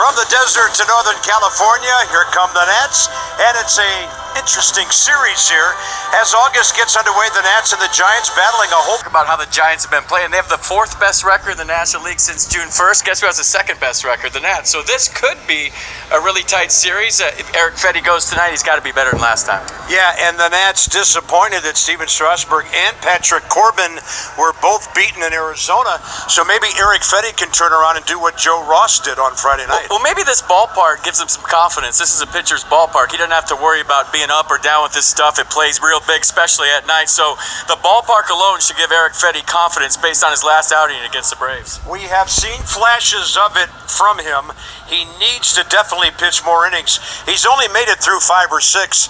From the desert to Northern California, here come the Nats, and it's a interesting series here. As August gets underway, the Nats and the Giants battling a whole... About how the Giants have been playing. They have the fourth best record in the National League since June 1st. Guess who has the second best record? The Nats. So this could be a really tight series. If Eric Fedde goes tonight, he's got to be better than last time. Yeah, and the Nats disappointed that Steven Strasburg and Patrick Corbin were both beaten in Arizona. So maybe Eric Fedde can turn around and do what Joe Ross did on Friday night. Well, maybe this ballpark gives him some confidence. This is a pitcher's ballpark. He doesn't have to worry about being up or down with this stuff. It plays real big, especially at night. So the ballpark alone should give Eric Fedde confidence based on his last outing against the Braves. We have seen flashes of it from him. He needs to definitely pitch more innings. He's only made it through 5 or 6.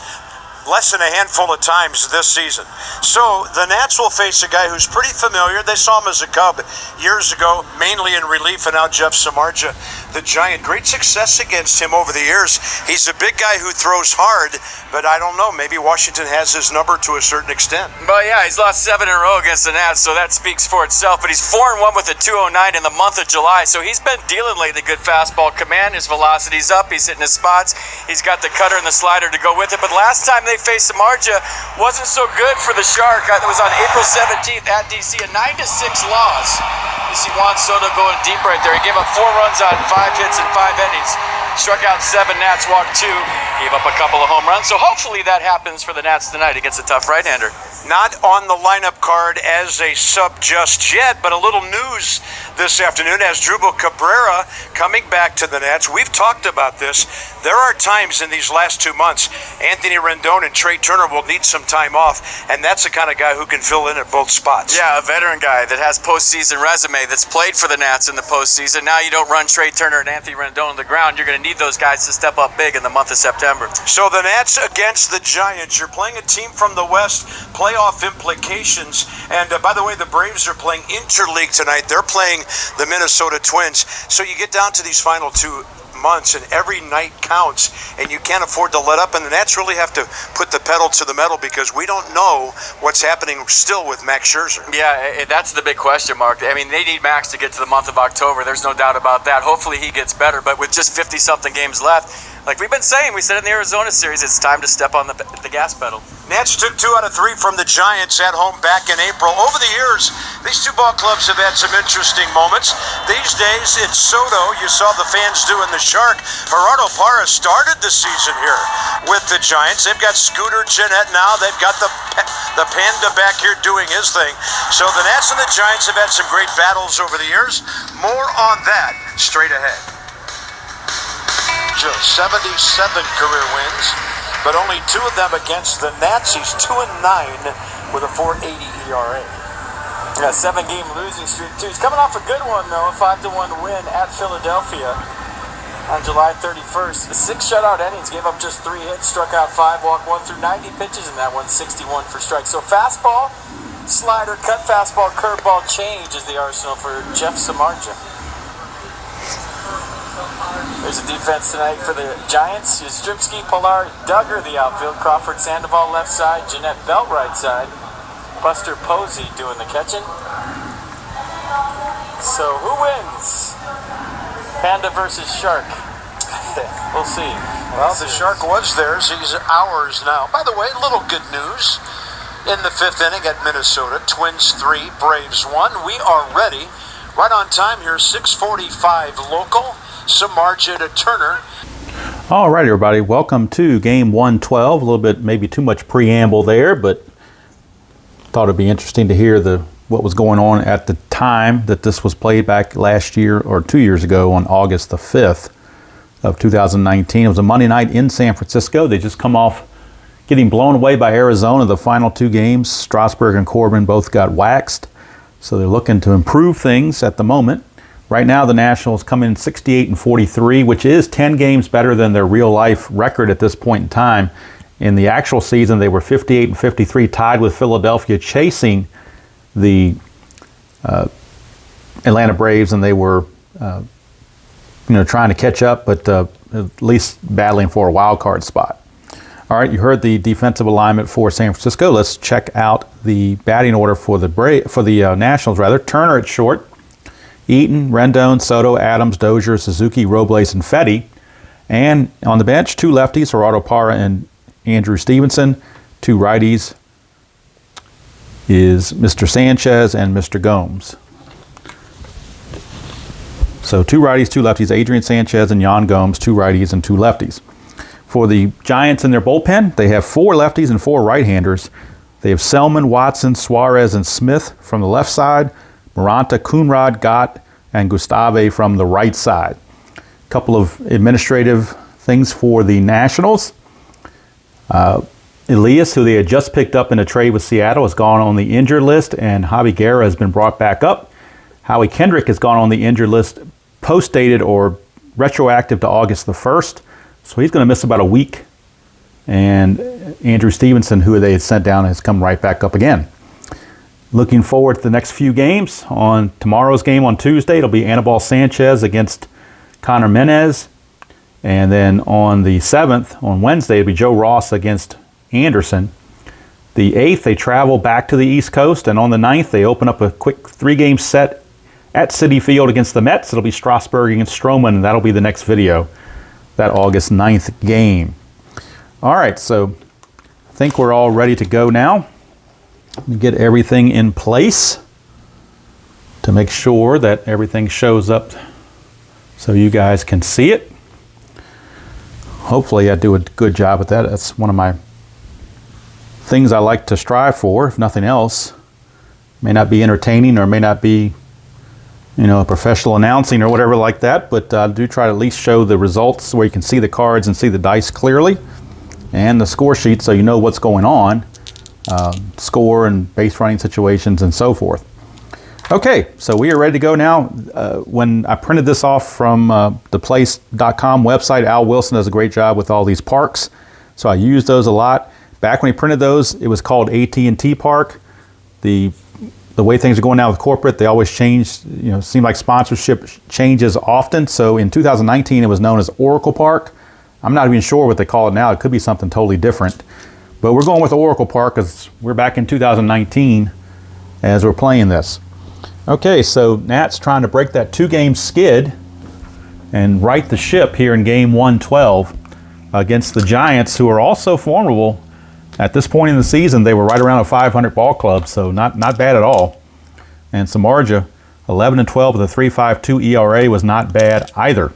Less than a handful of times this season. So the Nats will face a guy who's pretty familiar. They saw him as a Cub years ago, mainly in relief, and now Jeff Samardzija, the Giant. Great success against him over the years. He's a big guy who throws hard, but I don't know, maybe Washington has his number to a certain extent. Well, yeah, he's lost 7 in a row against the Nats, so that speaks for itself. But he's 4-1 with a 209 in the month of July, so he's been dealing lately good fastball command. His velocity's up, he's hitting his spots. He's got the cutter and the slider to go with it. But last time they faced Samardzija wasn't so good for the Shark. It was on April 17th at DC, a 9-6 loss. You see Juan Soto going deep right there. He gave up 4 runs on 5 hits in 5 innings. Struck out 7, Nats walked 2, gave up a couple of home runs. So hopefully that happens for the Nats tonight against a tough right-hander. Not on the lineup card as a sub just yet, but a little news this afternoon as Drupal Cabrera coming back to the Nats. We've talked about this. There are times in these last 2 months, Anthony Rendon and Trey Turner will need some time off, and that's the kind of guy who can fill in at both spots. Yeah, a veteran guy that has postseason resume, that's played for the Nats in the postseason. Now you don't run Trey Turner and Anthony Rendon on the ground. You're going to need those guys to step up big in the month of September. So the Nats against the Giants. You're playing a team from the West, playoff implications. And by the way, the Braves are playing interleague tonight. They're playing the Minnesota Twins. So you get down to these final 2 months and every night counts, and you can't afford to let up, and the Nats really have to put the pedal to the metal because we don't know what's happening still with Max Scherzer. Yeah, that's the big question mark. I mean, they need Max to get to the month of October. There's no doubt about that. Hopefully he gets better, but with just 50-something games left, like we've been saying, we said in the Arizona series, it's time to step on the gas pedal. Nats took 2 out of 3 from the Giants at home back in April. Over the years, these 2 ball clubs have had some interesting moments. These days, it's Soto. You saw the fans doing the Shark. Gerardo Parra started the season here with the Giants. They've got Scooter Jeanette now. They've got the Panda back here doing his thing. So the Nats and the Giants have had some great battles over the years. More on that straight ahead. 77 career wins, but only 2 of them against the Nats. He's 2-9 with a 4.80 ERA. Yeah, 7-game losing streak too. He's coming off a good one though, a 5-1 win at Philadelphia on July 31st. 6 shutout innings, gave up just 3 hits, struck out 5, walked 1 through 90 pitches in that one, 61 for strikes. So fastball, slider, cut fastball, curveball, change is the arsenal for Jeff Samardzija. There's a defense tonight for the Giants. Yastrzemski, Pilar, Duggar, the outfield. Crawford, Sandoval, left side. Jeanette, Belt, right side. Buster Posey doing the catching. So who wins? Panda versus Shark. We'll see. Well, the Shark was theirs. He's ours now. By the way, a little good news. In the 5th inning at Minnesota, Twins 3, Braves 1. We are ready. Right on time here, 6:45 local. Samardzija to Turner. All right, everybody. Welcome to Game 112. A little bit, maybe too much preamble there, but thought it'd be interesting to hear what was going on at the time that this was played back last year or 2 years ago on August the 5th of 2019. It was a Monday night in San Francisco. They just come off getting blown away by Arizona. The final 2 games, Strasburg and Corbin both got waxed. So they're looking to improve things at the moment. Right now, the Nationals come in 68-43, which is 10 games better than their real-life record at this point in time. In the actual season, they were 58-53, tied with Philadelphia, chasing the Atlanta Braves, and they were, trying to catch up, but at least battling for a wild card spot. All right, you heard the defensive alignment for San Francisco. Let's check out the batting order for the Nationals. Turner at short. Eaton, Rendon, Soto, Adams, Dozier, Suzuki, Robles, and Fetty. And on the bench, 2 lefties, Gerardo Parra and Andrew Stevenson. 2 righties is Mr. Sanchez and Mr. Gomes. So 2 righties, 2 lefties, Adrian Sanchez and Yan Gomes, 2 righties and 2 lefties. For the Giants in their bullpen, they have 4 lefties and 4 right-handers. They have Selman, Watson, Suarez, and Smith from the left side, Maranta, Coonrod, Gott, and Gustave from the right side. A couple of administrative things for the Nationals. Elias, who they had just picked up in a trade with Seattle, has gone on the injured list, and Javi Guerra has been brought back up. Howie Kendrick has gone on the injured list post-dated or retroactive to August the 1st. So he's going to miss about a week. And Andrew Stevenson, who they had sent down, has come right back up again. Looking forward to the next few games. On tomorrow's game on Tuesday, it'll be Anibal Sanchez against Connor Menez. And then on the 7th, on Wednesday, it'll be Joe Ross against Anderson. The 8th, they travel back to the East Coast. And on the 9th, they open up a quick 3-game set at Citi Field against the Mets. It'll be Strasburg against Stroman, and that'll be the next video, that August 9th game. All right, so I think we're all ready to go now. Let me get everything in place to make sure that everything shows up so you guys can see it. Hopefully I do a good job at that. That's one of my things I like to strive for, if nothing else. May not be entertaining or may not be, a professional announcing or whatever like that, but I do try to at least show the results where you can see the cards and see the dice clearly, and the score sheet so you know what's going on, score and base running situations and so forth. Okay, so we are ready to go now. When I printed this off from theplace.com website, Al Wilson does a great job with all these parks, so I use those a lot. Back when he printed those, it was called AT&T Park. The way things are going now with corporate, they always change, seem like sponsorship changes often. So in 2019, it was known as Oracle Park. I'm not even sure what they call it now. It could be something totally different. But we're going with Oracle Park because we're back in 2019 as we're playing this. Okay, so Nat's trying to break that 2-game skid and right the ship here in game 112 against the Giants, who are also formidable. At this point in the season, they were right around a 500 ball club, so not bad at all. And Samardzija, 11-12 with a 3.52 ERA, was not bad either.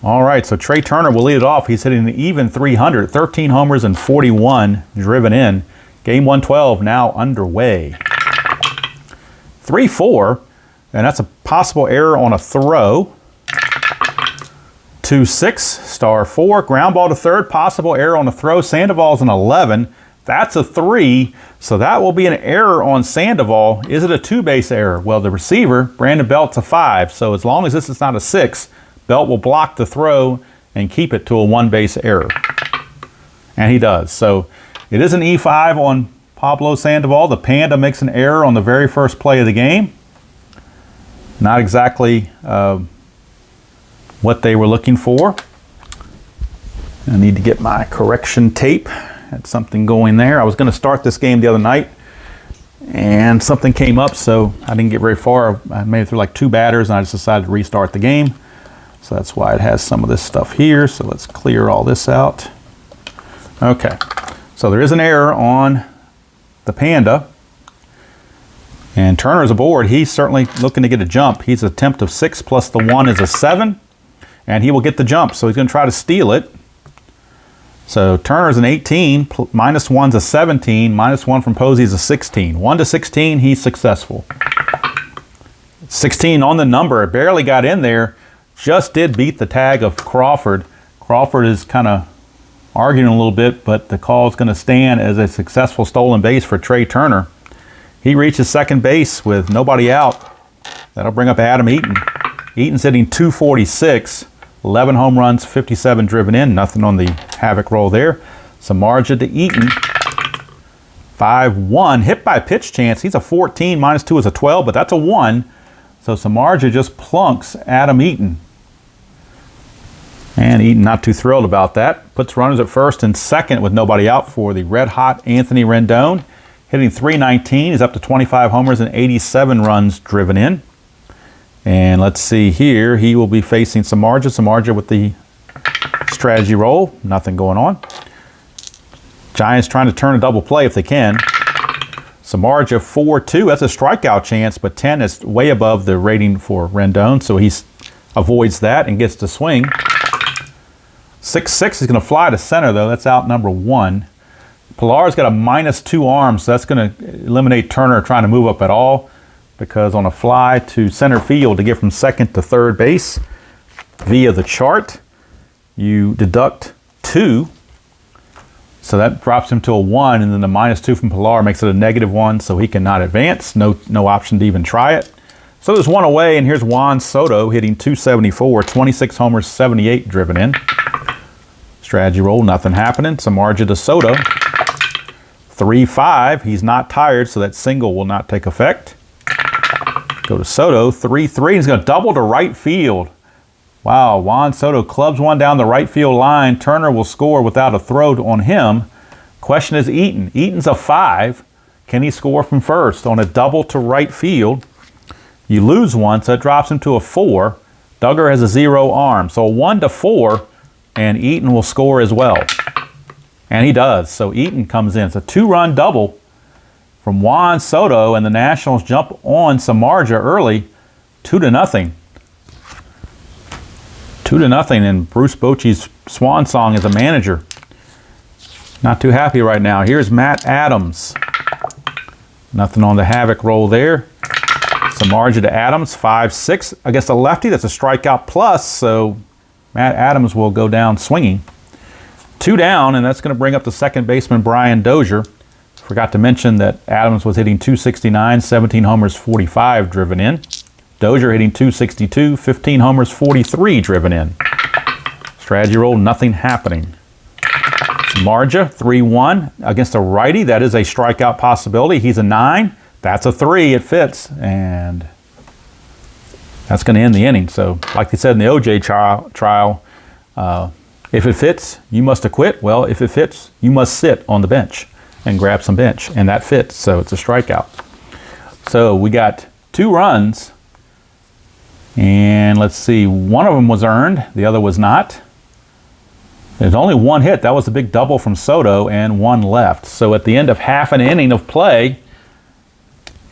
All right, so Trey Turner will lead it off. He's hitting an even 300, 13 homers and 41 driven in. Game 112 now underway. 3-4, and that's a possible error on a throw. 2-6, star 4, ground ball to third, possible error on the throw. Sandoval's an 11. That's a 3, so that will be an error on Sandoval. Is it a 2-base error? Well, the receiver, Brandon Belt's a 5, so as long as this is not a 6, Belt will block the throw and keep it to a 1-base error. And he does. So it is an E5 on Pablo Sandoval. The Panda makes an error on the very first play of the game. Not exactly what they were looking for. I need to get my correction tape. Had something going there. I was going to start this game the other night and something came up, so I didn't get very far. I made it through like 2 batters and I just decided to restart the game. So that's why it has some of this stuff here. So let's clear all this out. Okay, so there is an error on the Panda. And Turner's aboard. He's certainly looking to get a jump. He's an attempt of 6 plus the 1 is a 7. And he will get the jump. So he's going to try to steal it. So Turner's an 18, minus 1's a 17, minus 1 from Posey's a 16. 1 to 16, he's successful. 16 on the number. It barely got in there. Just did beat the tag of Crawford. Crawford is kind of arguing a little bit, but the call is going to stand as a successful stolen base for Trey Turner. He reaches second base with nobody out. That'll bring up Adam Eaton. Eaton's hitting 246, 11 home runs, 57 driven in. Nothing on the havoc roll there. Samardzija to Eaton. 5-1, hit by pitch chance. He's a 14, minus 2 is a 12, but that's a 1. So Samardzija just plunks Adam Eaton. And Eaton not too thrilled about that. Puts runners at first and second with nobody out for the red-hot Anthony Rendon. Hitting 319, he's up to 25 homers and 87 runs driven in. And let's see here. He will be facing Samardzija. Samardzija with the strategy roll. Nothing going on. Giants trying to turn a double play if they can. Samardzija 4-2. That's a strikeout chance, but 10 is way above the rating for Rendon, so he avoids that and gets to swing. 6-6 is going to fly to center, though. That's out number 1. Pilar's got a -2 arm, so that's going to eliminate Turner trying to move up at all, because on a fly to center field to get from second to third base via the chart, you deduct 2. So that drops him to a 1, and then the -2 from Pilar makes it a -1, so he cannot advance. No option to even try it. So there's one away, and here's Juan Soto hitting .274, 26 homers, 78 driven in. Strategy roll, nothing happening. Samardzija to Soto. 3-5. He's not tired, so that single will not take effect. Go to Soto. 3-3. He's going to double to right field. Wow, Juan Soto clubs one down the right field line. Turner will score without a throw on him. Question is Eaton. Eaton's a 5. Can he score from first on a double to right field? You lose one, so it drops him to a 4. Duggar has a 0 arm. So a 1-4, and Eaton will score as well. And he does. So Eaton comes in. It's a 2-run double from Juan Soto, and the Nationals jump on Samardzija early, 2-0. 2-0, and Bruce Bochy's swan song as a manager. Not too happy right now. Here's Matt Adams. Nothing on the havoc roll there. Samardzija to Adams, 5-6 against a lefty. That's a strikeout plus, so Matt Adams will go down swinging. 2 down, and that's going to bring up the second baseman, Brian Dozier. Forgot to mention that Adams was hitting .269, 17 homers, 45 driven in. Dozier hitting .262, 15 homers, 43 driven in. Strategy roll, nothing happening. Samardzija, 3-1 against a righty. That is a strikeout possibility. He's a 9. That's a 3. It fits, and that's going to end the inning. So, like they said in the OJ trial, if it fits, you must acquit. Well, if it fits, you must sit on the bench and grab some bench, and that fits. So it's a strikeout. So we got 2 runs, and let's see, one of them was earned, the other was not. There's only 1 hit. That was a big double from Soto, and 1 left. So at the end of half an inning of play,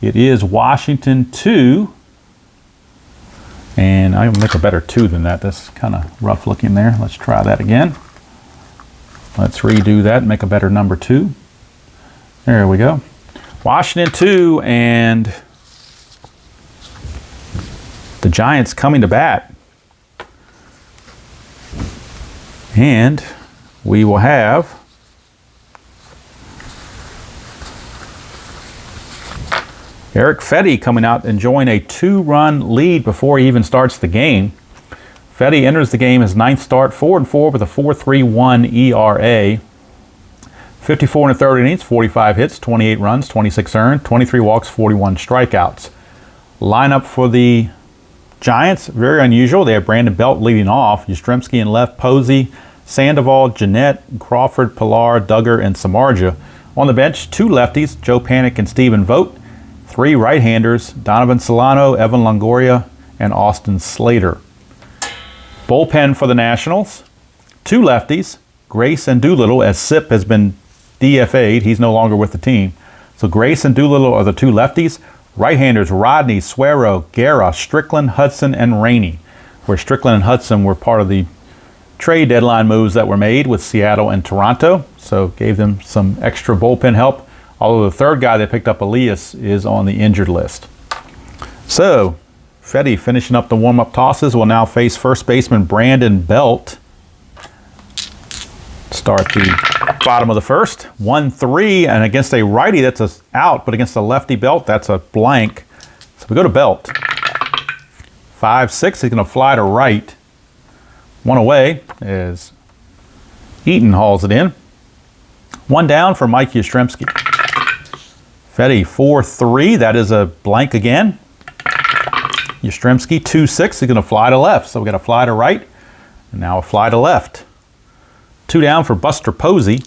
it is Washington 2. And I'll make a better 2 than that. That's kind of rough looking there. Let's try that again. Let's redo that and make a better number 2. There we go. Washington 2, and the Giants coming to bat. And we will have Eric Fetty coming out and enjoying a 2-run lead before he even starts the game. Fetty enters the game his 9th start, 4-4 with a 4.31 ERA. 54 1/3 innings, 45 hits, 28 runs, 26 earned, 23 walks, 41 strikeouts. Lineup for the Giants, very unusual. They have Brandon Belt leading off, Yastrzemski in left, Posey, Sandoval, Jeanette, Crawford, Pilar, Duggar, and Samardzija. On the bench, 2 lefties, Joe Panik and Stephen Vogt. 3 right-handers, Donovan Solano, Evan Longoria, and Austin Slater. Bullpen for the Nationals, 2 lefties, Grace and Doolittle, as Sip has been DFA'd. He's no longer with the team. So Grace and Doolittle are the 2 lefties. Right-handers, Rodney, Suero, Guerra, Strickland, Hudson, and Rainey, where Strickland and Hudson were part of the trade deadline moves that were made with Seattle and Toronto, so gave them some extra bullpen help. Although the 3rd guy they picked up, Elias, is on the injured list. So, Fetty finishing up the warm-up tosses will now face first baseman Brandon Belt. Start the bottom of the first. 1-3, and against a righty, that's a out, but against a lefty Belt, that's a blank. So we go to Belt. 5-6, he's going to fly to right. 1 away as Eaton hauls it in. 1 down for Mike Yastrzemski. Fetty 4-3, that is a blank again. Yastrzemski 2-6, he's going to fly to left. So we got a fly to right, and now a fly to left. 2 down for Buster Posey.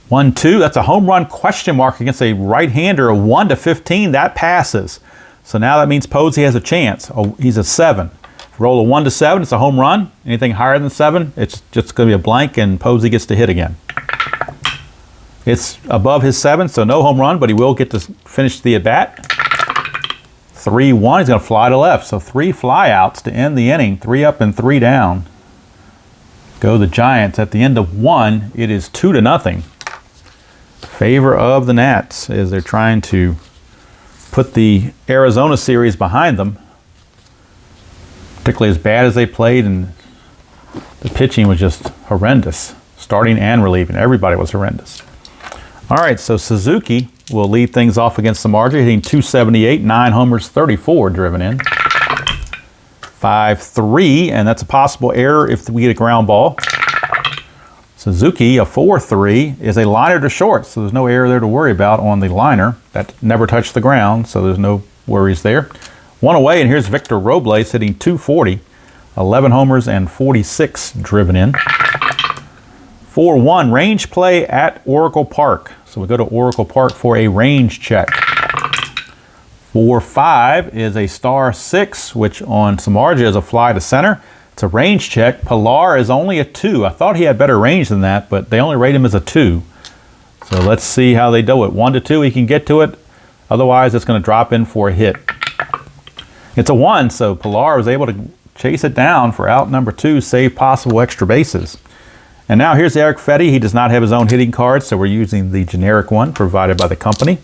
1-2, that's a home run question mark against a right-hander, a 1-15, that passes. So now that means Posey has a chance. Oh, he's a 7. Roll a 1 to 7, it's a home run. Anything higher than 7, it's just going to be a blank, and Posey gets to hit again. It's above his 7, so no home run, but he will get to finish the at-bat. 3-1, he's going to fly to left. So 3 flyouts to end the inning, 3 up and 3 down. Go the Giants. At the end of 1, it is 2-0. Favor of the Nats as they're trying to put the Arizona series behind them. Particularly as bad as they played, and the pitching was just horrendous. Starting and relieving, everybody was horrendous. All right, so Suzuki will lead things off against the Marjorie, hitting .278, 9 homers, 34 driven in. 5-3, and that's a possible error if we get a ground ball. Suzuki, a 4-3, is a liner to short, so there's no error there to worry about on the liner. That never touched the ground, so there's no worries there. 1 away, and here's Victor Robles hitting .240, 11 homers and 46 driven in. 4-1, range play at Oracle Park. So we go to Oracle Park for a range check. 4-5 is a star 6, which on Samardzija is a fly to center. It's a range check. Pilar is only a 2. I thought he had better range than that, but they only rate him as a 2. So let's see how they do it. 1 to 2, he can get to it. Otherwise, it's going to drop in for a hit. It's a 1, so Pilar was able to chase it down for out number 2, save possible extra bases. And now here's Eric Fetty. He does not have his own hitting card, so we're using the generic one provided by the company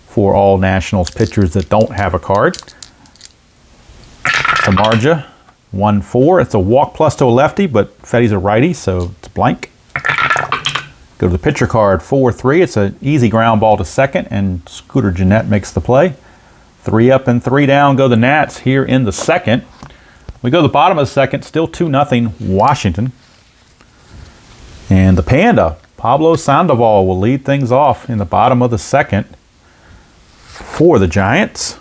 for all Nationals pitchers that don't have a card. Samardzija, 1-4. It's a walk plus to a lefty, but Fetty's a righty, so it's blank. Go to the pitcher card, 4-3. It's an easy ground ball to second, and Scooter Jeanette makes the play. 3 up and 3 down go the Nats here in the second. We go to the bottom of the second, still 2-0 Washington. And the Panda, Pablo Sandoval, will lead things off in the bottom of the second for the Giants.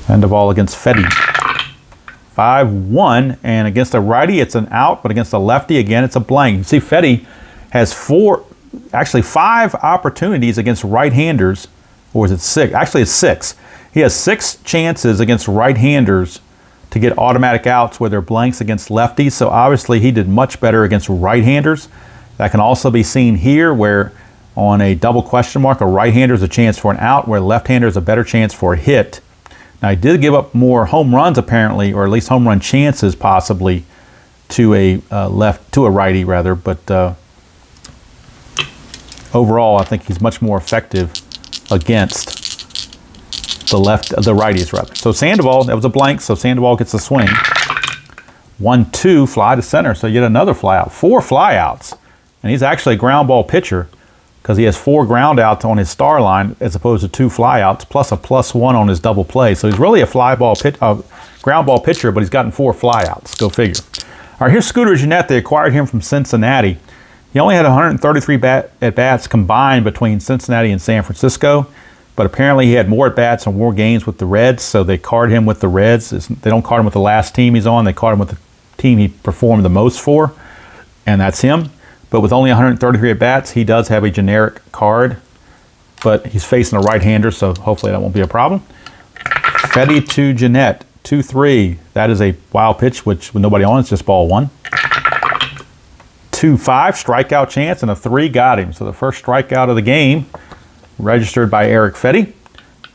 Sandoval against Fetty. 5-1, and against a righty, it's an out, but against a lefty, again, it's a blank. You see, Fetty has 5 opportunities against right-handers, or is it 6? Actually, it's 6. He has 6 chances against right-handers to get automatic outs where they're blanks against lefties. So obviously he did much better against right-handers. That can also be seen here where on a double question mark, a right-hander is a chance for an out, where a left-hander is a better chance for a hit. Now he did give up more home runs apparently, or at least home run chances possibly to a righty rather, but overall I think he's much more effective against the righties rather. So Sandoval, that was a blank, so Sandoval gets a swing. 1-2, fly to center, so yet another fly out. 4 fly outs, and he's actually a ground ball pitcher because he has 4 ground outs on his star line as opposed to 2 fly outs plus a +1 on his double play. So he's really a ground ball pitcher, but he's gotten 4 fly outs. Go figure. All right, here's Scooter Jeanette. They acquired him from Cincinnati. He only had 133 at-bats combined between Cincinnati and San Francisco. But apparently he had more at-bats and more games with the Reds, so they card him with the Reds. They don't card him with the last team he's on. They card him with the team he performed the most for, and that's him. But with only 133 at-bats, he does have a generic card, but he's facing a right-hander, so hopefully that won't be a problem. Fetty to Jeanette, 2-3. That is a wild pitch, which with nobody on, it's just ball 1. 2-5, strikeout chance, and a 3 got him. So the first strikeout of the game registered by Eric Fetty,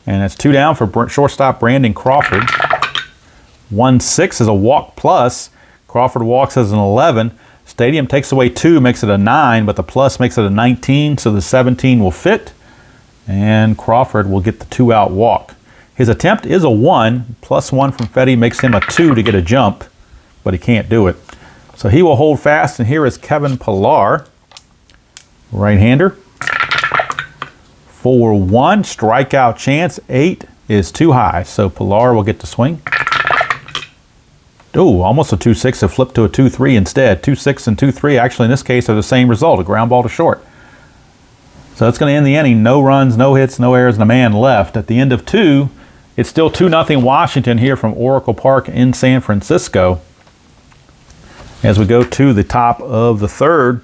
and that's 2 down for shortstop Brandon Crawford. 1-6 is a walk plus. Crawford walks as an 11. Stadium takes away 2, makes it a 9, but the plus makes it a 19, so the 17 will fit, and Crawford will get the 2-out walk. His attempt is a 1, +1 from Fetty makes him a 2 to get a jump, but he can't do it. So he will hold fast, and here is Kevin Pilar, right-hander. 4-1, strikeout chance, 8 is too high, so Pilar will get the swing. Oh, almost a 2-6, it flipped to a 2-3 instead. 2-6 and 2-3 actually in this case are the same result, a ground ball to short. So that's going to end the inning, no runs, no hits, no errors, and a man left. At the end of 2, it's still 2-0 Washington here from Oracle Park in San Francisco. As we go to the top of the third,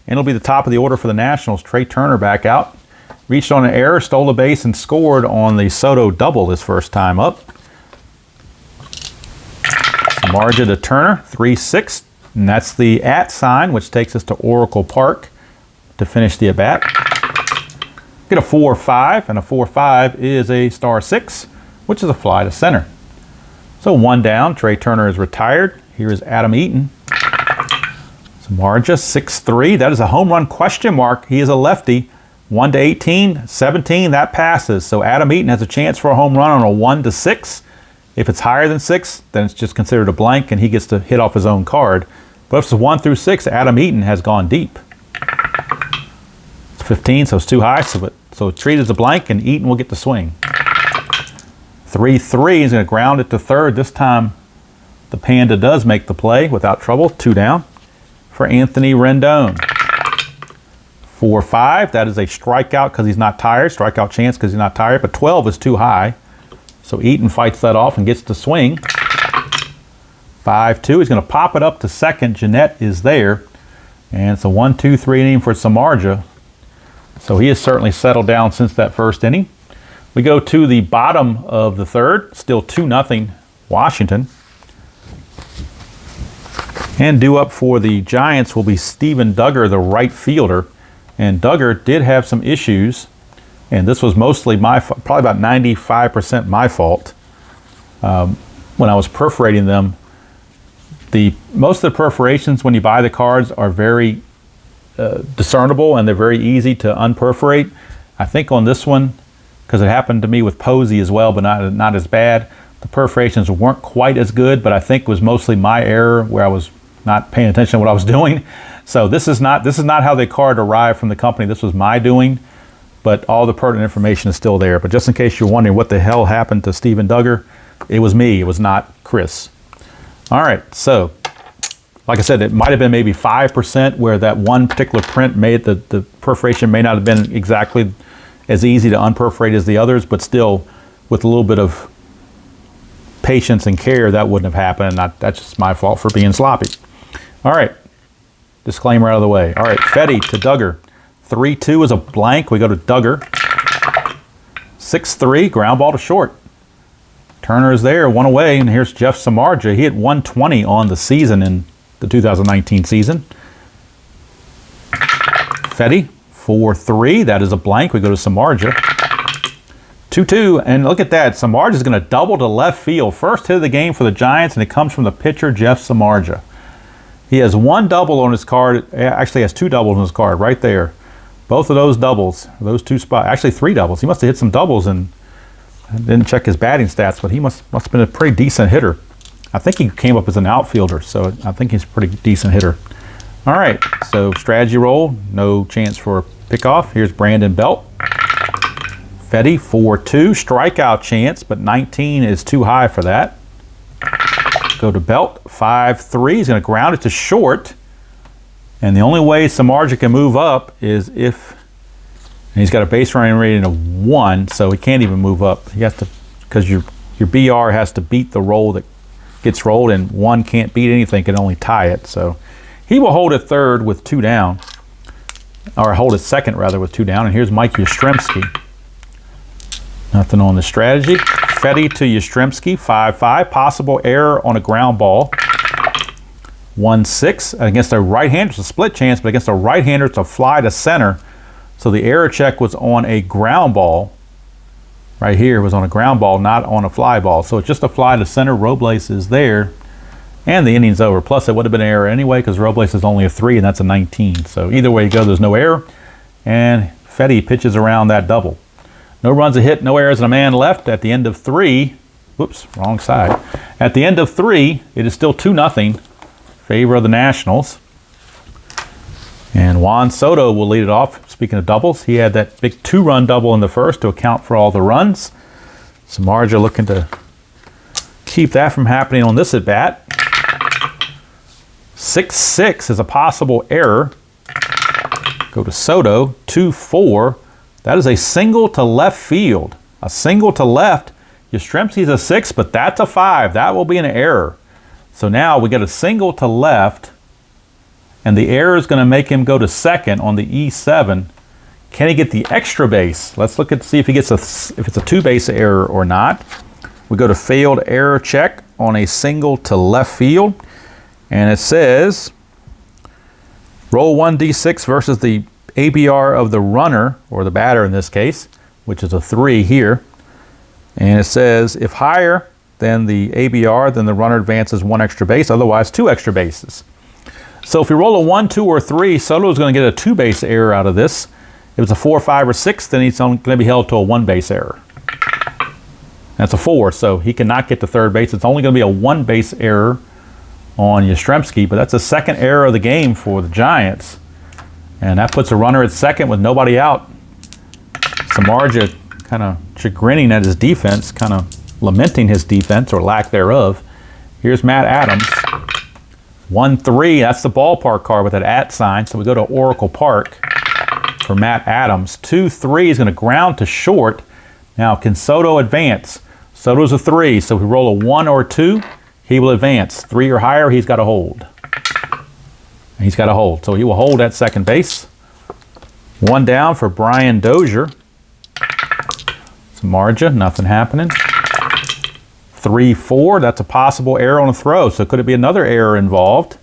and it'll be the top of the order for the Nationals. Trey Turner back out. reached on an error, stole a base, and scored on the Soto double his first time up. Samardzija to Turner, 3-6. And that's the @ sign, which takes us to Oracle Park to finish the at-bat. Get a 4-5, and a 4-5 is a star 6, which is a fly to center. So 1 down, Trey Turner is retired. Here is Adam Eaton. Samardzija, 6-3. That is a home run question mark. He is a lefty. 1-18, 17, that passes. So Adam Eaton has a chance for a home run on a 1-6. If it's higher than 6, then it's just considered a blank and he gets to hit off his own card. But if it's 1 through 6, Adam Eaton has gone deep. It's 15, so it's too high, so treat it as a blank and Eaton will get the swing. 3-3, he's going to ground it to third. This time the Panda does make the play without trouble. 2 down for Anthony Rendon. 4-5, that is a strikeout because he's not tired. Strikeout chance because he's not tired, but 12 is too high. So Eaton fights that off and gets the swing. 5-2, he's going to pop it up to second. Jeanette is there. And it's a 1-2-3 inning for Samardzija. So he has certainly settled down since that first inning. We go to the bottom of the third, still 2-0 Washington. And due up for the Giants will be Steven Duggar, the right fielder. And Duggar did have some issues, and this was mostly my fault, probably about 95% my fault. When I was perforating them, most of the perforations when you buy the cards are very discernible and they're very easy to unperforate. I think on this one, because it happened to me with Posey as well, but not as bad, the perforations weren't quite as good, but I think it was mostly my error where I was not paying attention to what I was doing. So this is not how the card arrived from the company. This was my doing, but all the pertinent information is still there. But just in case you're wondering what the hell happened to Steven Duggar, it was me. It was not Chris. All right, so like I said, it might have been maybe 5% where that one particular print made the perforation may not have been exactly as easy to unperforate as the others, but still with a little bit of patience and care, that wouldn't have happened. And that's just my fault for being sloppy. All right, disclaimer out of the way. All right, Fetty to Duggar. 3-2 is a blank. We go to Duggar. 6-3, ground ball to short. Turner is there, 1 away, and here's Jeff Samardzija. He hit 120 on the season in the 2019 season. Fetty, 4-3, that is a blank. We go to Samardzija. 2-2, and look at that. Samardzija is going to double to left field. First hit of the game for the Giants, and it comes from the pitcher, Jeff Samardzija. He has 1 double on his card. Actually, has 2 doubles on his card right there. Both of those doubles, those 2 spots, actually 3 doubles. He must have hit some doubles and I didn't check his batting stats, but he must have been a pretty decent hitter. I think he came up as an outfielder, so I think he's a pretty decent hitter. All right, so strategy roll, no chance for a pickoff. Here's Brandon Belt. Fetty, 4-2, strikeout chance, but 19 is too high for that. Go to Belt, 5-3. He's going to ground it to short. And the only way Samardzija can move up is if he's got a base running rating of 1, so he can't even move up. He has to, because your BR has to beat the roll that gets rolled, and 1 can't beat anything, can only tie it. So he will hold it third with 2 down, or hold it second rather with 2 down. And here's Mike Yastrzemski. Nothing on the strategy. Fetty to Yastrzemski, 5-5. Possible error on a ground ball. 1-6. Against a right-hander, it's a split chance, but against a right-hander, it's a fly to center. So the error check was on a ground ball. Right here was on a ground ball, not on a fly ball. So it's just a fly to center. Robles is there. And the inning's over. Plus, it would have been an error anyway because Robles is only a 3, and that's a 19. So either way you go, there's no error. And Fetty pitches around that double. No runs, a hit, no errors, and a man left at the end of 3. Whoops, wrong side. At the end of 3, it is still 2-0 favor of the Nationals. And Juan Soto will lead it off. Speaking of doubles, he had that big 2-run double in the first to account for all the runs. Samardzija looking to keep that from happening on this at-bat. 6-6 is a possible error. Go to Soto, 2-4. That is a single to left field. A single to left. Yastrzemski's a 6, but that's a 5. That will be an error. So now we get a single to left, and the error is going to make him go to second on the E7. Can he get the extra base? Let's look at see if he gets if it's a 2-base error or not. We go to failed error check on a single to left field, and it says roll 1d6 versus the ABR of the runner, or the batter in this case, which is a 3 here. And it says if higher than the ABR, then the runner advances 1 extra base, otherwise 2 extra bases. So if we roll a 1, 2, or 3, Soto is going to get a 2-base error out of this. If it's a 4, 5, or 6, then he's going to be held to a 1-base error. That's a 4, so he cannot get to third base. It's only going to be a 1-base error on Yastrzemski, but that's the second error of the game for the Giants. And that puts a runner at second with nobody out. Samardzija kind of chagrining at his defense, kind of lamenting his defense or lack thereof. Here's Matt Adams. 1-3, that's the ballpark card with that @ sign. So we go to Oracle Park for Matt Adams. 2-3 is going to ground to short. Now, can Soto advance? Soto's a 3, so if we roll a 1 or 2, he will advance. 3 or higher, he's got to hold. He's got to hold, so he will hold at second base. 1 down for Brian Dozier. Samardzija, nothing happening. 3-4, that's a possible error on a throw, so could it be another error involved?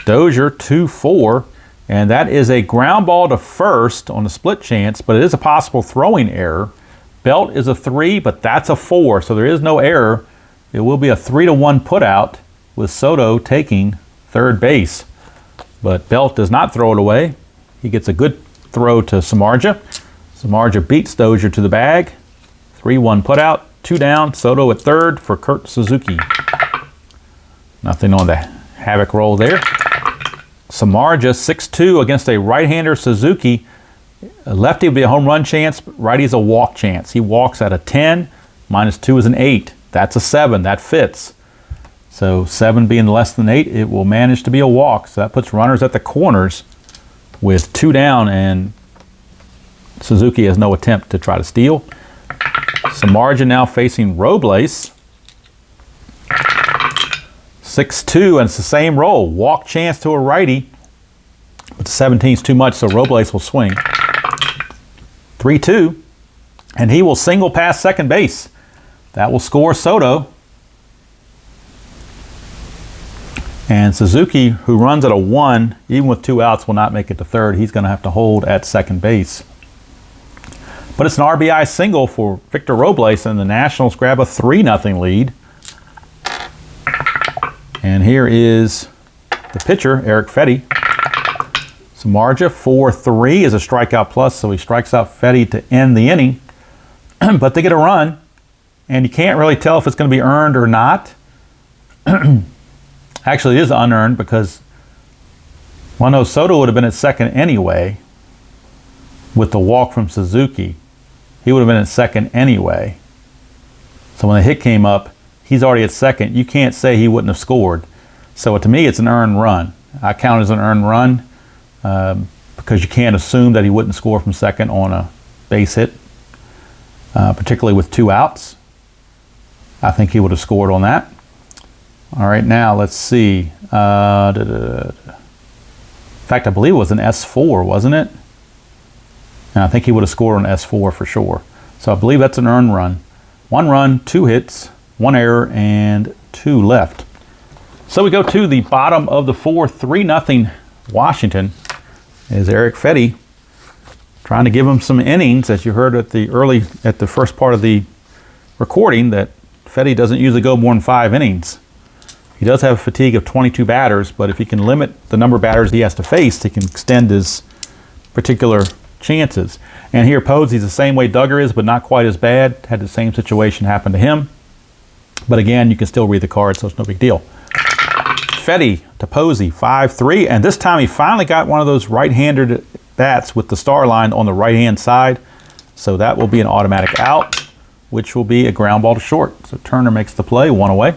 Dozier, 2-4, and that is a ground ball to first on a split chance, but it is a possible throwing error. Belt is a 3, but that's a 4, so there is no error. It will be a 3-1 put out with Soto taking third base. But Belt does not throw it away. He gets a good throw to Samardzija. Samardzija beats Dozier to the bag. 3-1 put out, 2 down, Soto at third for Kurt Suzuki. Nothing on the havoc roll there. Samardzija 6-2 against a right-hander Suzuki. A lefty would be a home run chance, righty's a walk chance. He walks at a 10, -2 is an 8. That's a 7, that fits. So 7 being less than 8, it will manage to be a walk. So that puts runners at the corners with 2 down, and Suzuki has no attempt to try to steal. Samardzija now facing Robles. 6-2, and it's the same roll. Walk chance to a righty, but the 17 is too much, so Robles will swing. 3-2, and he will single past second base. That will score Soto. And Suzuki, who runs at a 1, even with 2 outs, will not make it to third. He's going to have to hold at second base. But it's an RBI single for Victor Robles, and the Nationals grab a 3-0 lead. And here is the pitcher, Eric Fetty. Samardzija, 4-3 is a strikeout plus, so he strikes out Fetty to end the inning. But they get a run, and you can't really tell if it's going to be earned or not. Actually, it is unearned because, well, no, Soto would have been at second anyway with the walk from Suzuki. He would have been at second anyway. So when the hit came up, he's already at second. You can't say he wouldn't have scored. So to me, it's an earned run. I count it as an earned run because you can't assume that he wouldn't score from second on a base hit, particularly with 2 outs. I think he would have scored on that. All right, now let's see. In fact, I believe it was an S4, wasn't it? And I think he would have scored on S4 for sure. So I believe that's an earned run. 1 run, 2 hits, 1 error, and 2 left. So we go to the bottom of the 4th, 3-0 Washington. Is Eric Fetty trying to give him some innings, as you heard at the first part of the recording, that Fetty doesn't usually go more than 5 innings. He does have a fatigue of 22 batters, but if he can limit the number of batters he has to face, he can extend his particular chances. And here Posey's the same way Duggar is, but not quite as bad. Had the same situation happen to him. But again, you can still read the card, so it's no big deal. Fetty to Posey, 5-3, and this time he finally got one of those right-handed bats with the star line on the right-hand side. So that will be an automatic out, which will be a ground ball to short. So Turner makes the play, 1 away.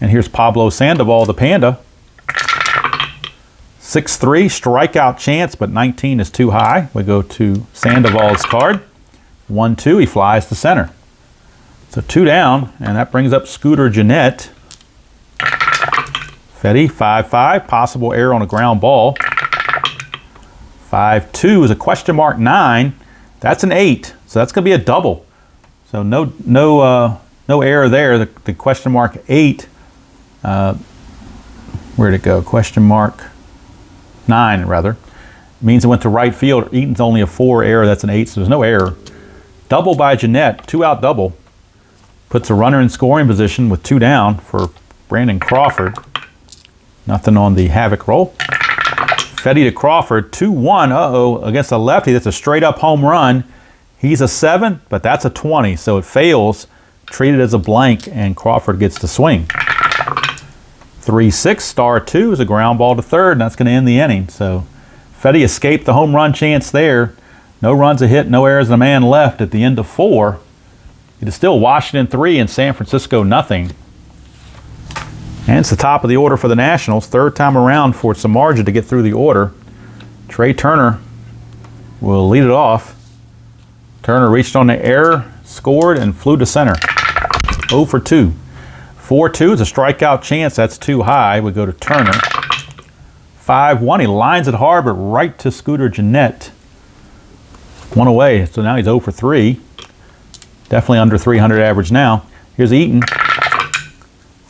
And here's Pablo Sandoval, the Panda. 6-3, strikeout chance, but 19 is too high. We go to Sandoval's card. 1-2, he flies to center. So 2 down, and that brings up Scooter Jeanette. Fetty, 5-5, possible error on a ground ball. 5-2 is a question mark 9. That's an 8, so that's going to be a double. So no error there. The question mark 8, where'd it go? Question mark 9, rather. Means it went to right field. Eaton's only a 4 error. That's an 8, so there's no error. Double by Jeanette, 2-out double. Puts a runner in scoring position with 2 down for Brandon Crawford. Nothing on the havoc roll. Fetty to Crawford, 2-1. Uh-oh, against a lefty. That's a straight-up home run. He's a 7, but that's a 20, so it fails. Treated as a blank, and Crawford gets to swing. 3-6, star 2 is a ground ball to third, and that's going to end the inning. So Fetty escaped the home run chance there. No runs, a hit, no errors, and a man left at the end of 4. It is still Washington 3 and San Francisco nothing. And it's the top of the order for the Nationals. Third time around for Samardzija to get through the order. Trey Turner will lead it off. Turner reached on the error, scored, and flew to center. 0 for 2. 4-2 is a strikeout chance. That's too high. We go to Turner. 5-1. He lines it hard, but right to Scooter Jeanette. 1 away. So now he's 0 for 3. Definitely under 300 average now. Here's Eaton.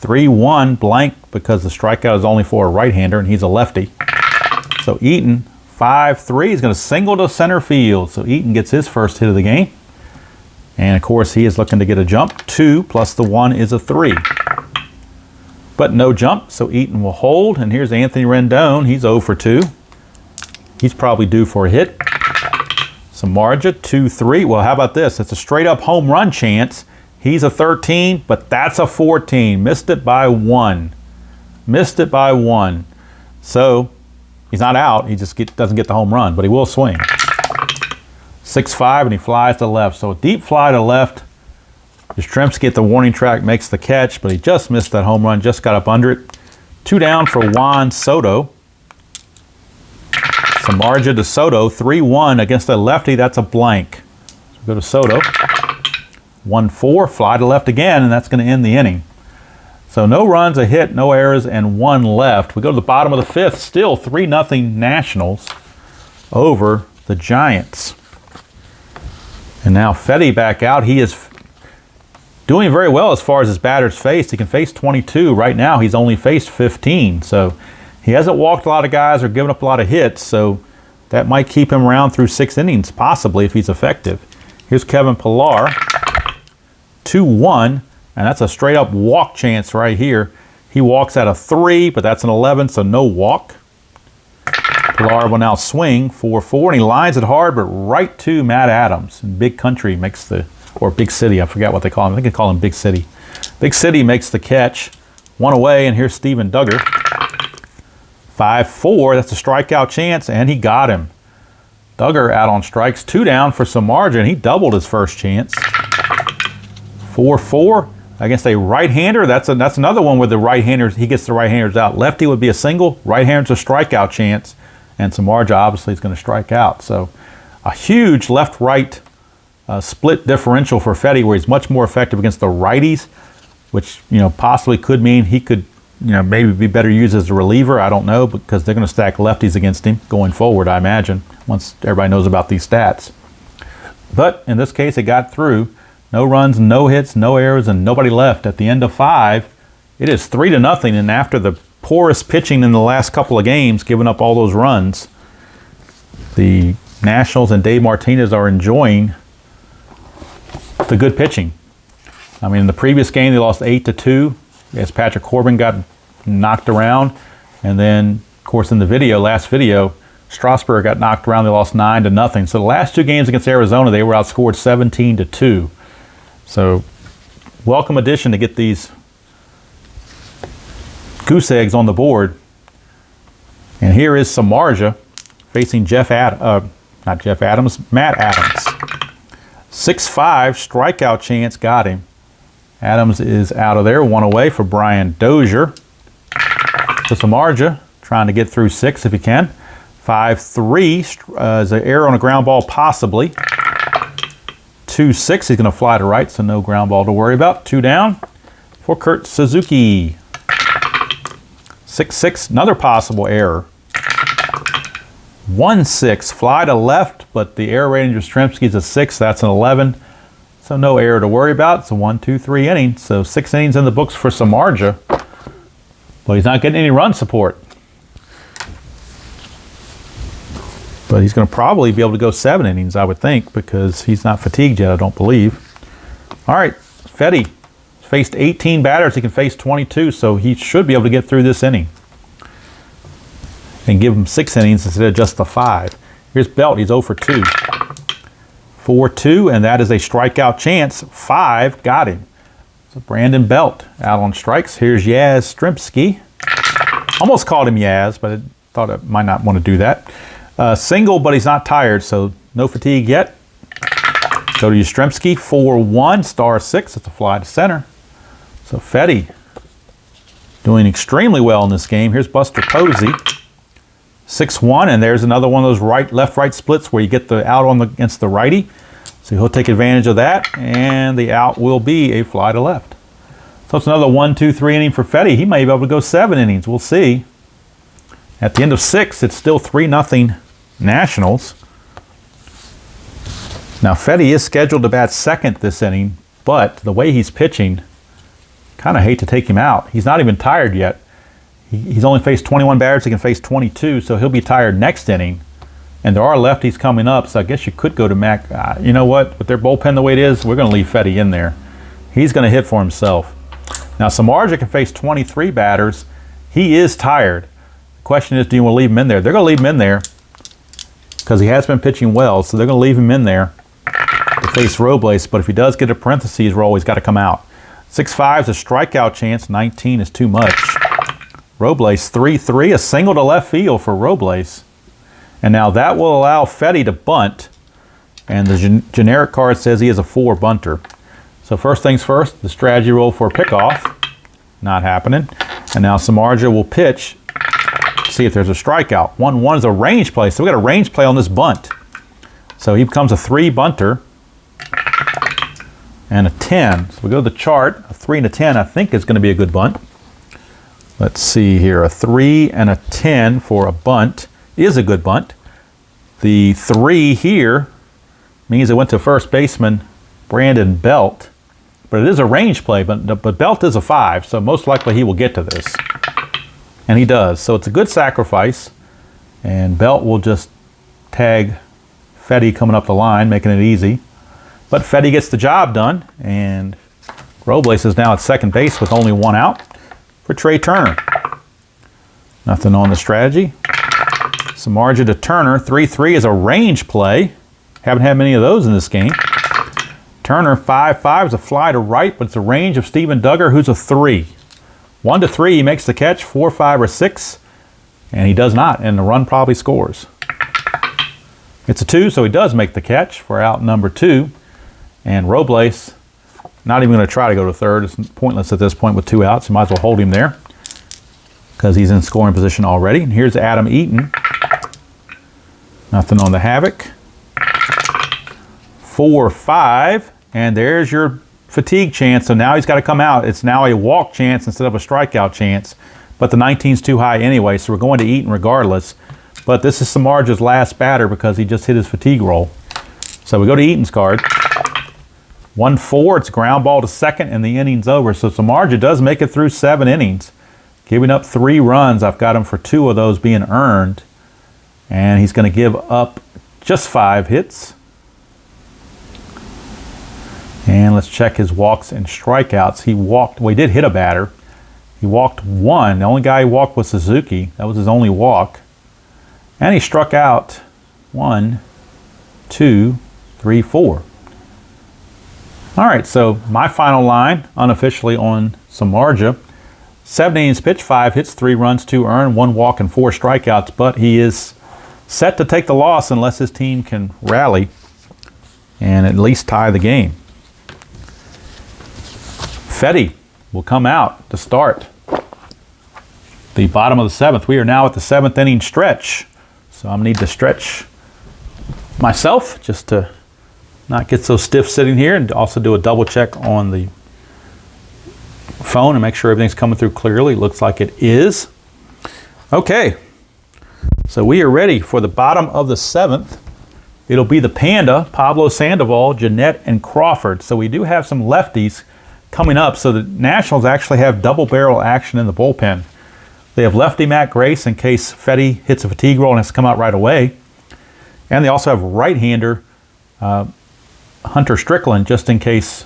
3-1 blank because the strikeout is only for a right-hander, and he's a lefty. So Eaton, 5-3, is going to single to center field. So Eaton gets his first hit of the game. And, of course, he is looking to get a jump. 2 plus the 1 is a 3. But no jump, so Eaton will hold. And here's Anthony Rendon. He's 0 for 2. He's probably due for a hit. Samardzija, 2-3. Well, how about this? It's a straight-up home run chance. He's a 13, but that's a 14. Missed it by 1. Missed it by 1. So he's not out. He just doesn't get the home run, but he will swing. 6-5, and he flies to left. So a deep fly to left. Yastrzemski at the warning track makes the catch, but he just missed that home run, just got up under it. 2 down for Juan Soto. Samardzija to Soto, 3-1 against a lefty. That's a blank. So we go to Soto. 1-4, fly to left again, and that's going to end the inning. So no runs, a hit, no errors, and 1 left. We go to the bottom of the 5th, still 3-0 Nationals over the Giants. And now Fetty back out. He is doing very well as far as his batters faced. He can face 22. Right now he's only faced 15. So he hasn't walked a lot of guys or given up a lot of hits. So that might keep him around through 6 innings, possibly, if he's effective. Here's Kevin Pillar. 2-1, and that's a straight-up walk chance right here. He walks at a 3, but that's an 11, so no walk. Pillar will now swing 4-4, and he lines it hard, but right to Matt Adams. And Big Country makes the, or Big City, I forgot what they call him. I think they call him Big City. Big City makes the catch. 1 away, and here's Steven Duggar. 5-4, that's a strikeout chance, and he got him. Duggar out on strikes, 2 down for Samardzija, and he doubled his first chance. 4-4 against a right-hander. That's another one with the right-handers. He gets the right-handers out. Lefty would be a single. Right-hander's a strikeout chance. And Samardzija obviously is going to strike out. So a huge left-right split differential for Fetty, where he's much more effective against the righties, which possibly could mean he could maybe be better used as a reliever. I don't know, because they're going to stack lefties against him going forward, I imagine, once everybody knows about these stats. But in this case, it got through. No runs, no hits, no errors, and nobody left. At the end of 5, it is 3-0, and after the poorest pitching in the last couple of games, giving up all those runs, the Nationals and Dave Martinez are enjoying the good pitching. I mean, in the previous game, they lost 8-2 as Patrick Corbin got knocked around, and then, of course, in the last video, Strasburg got knocked around. They lost 9-0. So the last 2 games against Arizona, they were outscored 17-2. So, welcome addition to get these goose eggs on the board. And here is Samardzija facing Matt Adams. 6-5, strikeout chance, got him. Adams is out of there, 1 away for Brian Dozier. So Samardzija trying to get through 6 if he can. 5-3 is an error on a ground ball, possibly. 2-6, he's going to fly to right, so no ground ball to worry about. 2 down for Kurt Suzuki. 6-6, another possible error. 1-6, fly to left, but the error rating of Yastrzemski is a 6. That's an 11. So no error to worry about. It's a 1-2-3 inning. So 6 innings in the books for Samardzija. But he's not getting any run support. But he's going to probably be able to go 7 innings, I would think, because he's not fatigued yet, I don't believe. All right, Fetty faced 18 batters. He can face 22, so he should be able to get through this inning and give him 6 innings instead of just the 5. Here's Belt. He's 0 for 2. 4-2, and that is a strikeout chance. 5 got him. So Brandon Belt out on strikes. Here's Yastrzemski. Almost called him Yaz, but I thought I might not want to do that. Single, but he's not tired, so no fatigue yet. Go to Yastrzemski. 4-1, star 6. It's a fly to center. So Fetty doing extremely well in this game. Here's Buster Posey. 6-1, and there's another one of those left-right splits where you get the out against the righty. So he'll take advantage of that, and the out will be a fly to left. So it's another 1-2-3 inning for Fetty. He may be able to go 7 innings. We'll see. At the end of 6, it's still 3-0 Nationals. Now Fetty is scheduled to bat second this inning, but the way he's pitching, kind of hate to take him out. He's not even tired yet. He's only faced 21 batters. He can face 22, so he'll be tired next inning. And there are lefties coming up, so I guess you could go to Mac. You know what? With their bullpen the way it is, we're going to leave Fetty in there. He's going to hit for himself. Now, Samardzija can face 23 batters. He is tired. The question is, do you want to leave him in there? They're going to leave him in there because he has been pitching well, so they're going to leave him in there to face Robles. But if he does get a parentheses, Robles got to come out. 6-5 is a strikeout chance. 19 is too much. Robles 3-3, a single to left field for Robles. And now that will allow Fetty to bunt. And the generic card says he is a 4 bunter. So first things first, the strategy roll for pickoff. Not happening. And now Samardzija will pitch. See if there's a strikeout. 1-1 is a range play. So we got a range play on this bunt. So he becomes a 3 bunter. And a 10. So we go to the chart. A 3 and a 10 I think is going to be a good bunt. Let's see here, a 3 and a 10 for a bunt is a good bunt. The 3 here means it went to first baseman Brandon Belt, but it is a range play, but Belt is a 5, so most likely he will get to this. And he does, so it's a good sacrifice, and Belt will just tag Fetty coming up the line, making it easy. But Fetty gets the job done, and Robles is now at second base with only 1 out. For Trey Turner. Nothing on the strategy. Samardzija to Turner. 3-3 is a range play. Haven't had many of those in this game. Turner 5-5 is a fly to right, but it's a range of Steven Duggar, who's a 3. 1-3, he makes the catch. 4, 5, or 6, and he does not, and the run probably scores. It's a 2, so he does make the catch for out number 2. And Robles, not even going to try to go to third. It's pointless at this point with 2 outs. You might as well hold him there because he's in scoring position already. And here's Adam Eaton. Nothing on the Havoc. 4-5, and there's your fatigue chance. So now he's got to come out. It's now a walk chance instead of a strikeout chance. But the 19's too high anyway, so we're going to Eaton regardless. But this is Samardzija's last batter because he just hit his fatigue roll. So we go to Eaton's card. 1-4, it's ground ball to second, and the inning's over. So Samardzija does make it through 7 innings, giving up 3 runs. I've got him for 2 of those being earned. And he's going to give up just 5 hits. And let's check his walks and strikeouts. He walked, well, he did hit a batter. He walked 1. The only guy he walked was Suzuki. That was his only walk. And he struck out 1, 2, 3, 4. All right, so my final line, unofficially on Samardzija, 7 innings pitched, 5 hits, 3 runs, 2 earned, 1 walk, and 4 strikeouts. But he is set to take the loss unless his team can rally and at least tie the game. Fetty will come out to start the bottom of the 7th. We are now at the 7th inning stretch. So I'm going to need to stretch myself just to not get so stiff sitting here, and also do a double check on the phone and make sure everything's coming through clearly. Looks like it is. Okay, So we are ready for the bottom of the 7th. It'll be the Panda, Pablo Sandoval, Jeanette, and Crawford. So we do have some lefties coming up. So the Nationals actually have double barrel action in the bullpen. They have lefty Matt Grace in case Fetty hits a fatigue roll and has to come out right away. And they also have right-hander Hunter Strickland just in case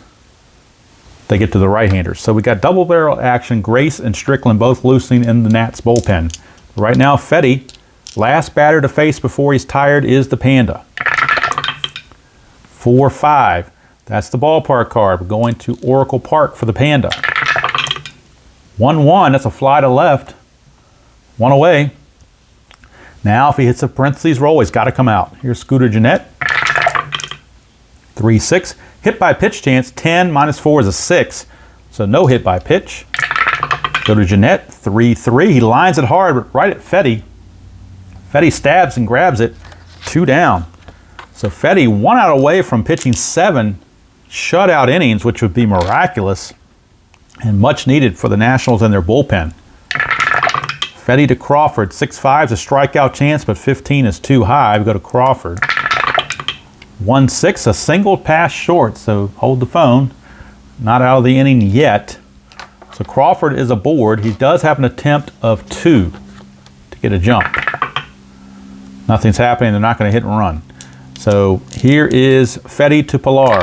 they get to the right-handers. So we got double barrel action, Grace and Strickland both loosening in the Nats bullpen. Right now, Fetty, last batter to face before he's tired is the Panda. 4-5. That's the ballpark card. We're going to Oracle Park for the Panda. 1-1. That's a fly to left. One away. Now, if he hits a parentheses roll, he's got to come out. Here's Scooter Jeanette. 3-6. Hit by pitch chance. 10 minus 4 is a 6. So no hit by pitch. Go to Jeanette. 3-3. He lines it hard, but right at Fetty. Fetty stabs and grabs it. 2 down. So Fetty 1 out away from pitching 7 shutout innings, which would be miraculous and much needed for the Nationals and their bullpen. Fetty to Crawford. 6-5 is a strikeout chance, but 15 is too high. We go to Crawford. 1-6, a single pass short, so hold the phone. Not out of the inning yet. So Crawford is aboard. He does have an attempt of 2 to get a jump. Nothing's happening. They're not going to hit and run. So here is Fetty to Pilar.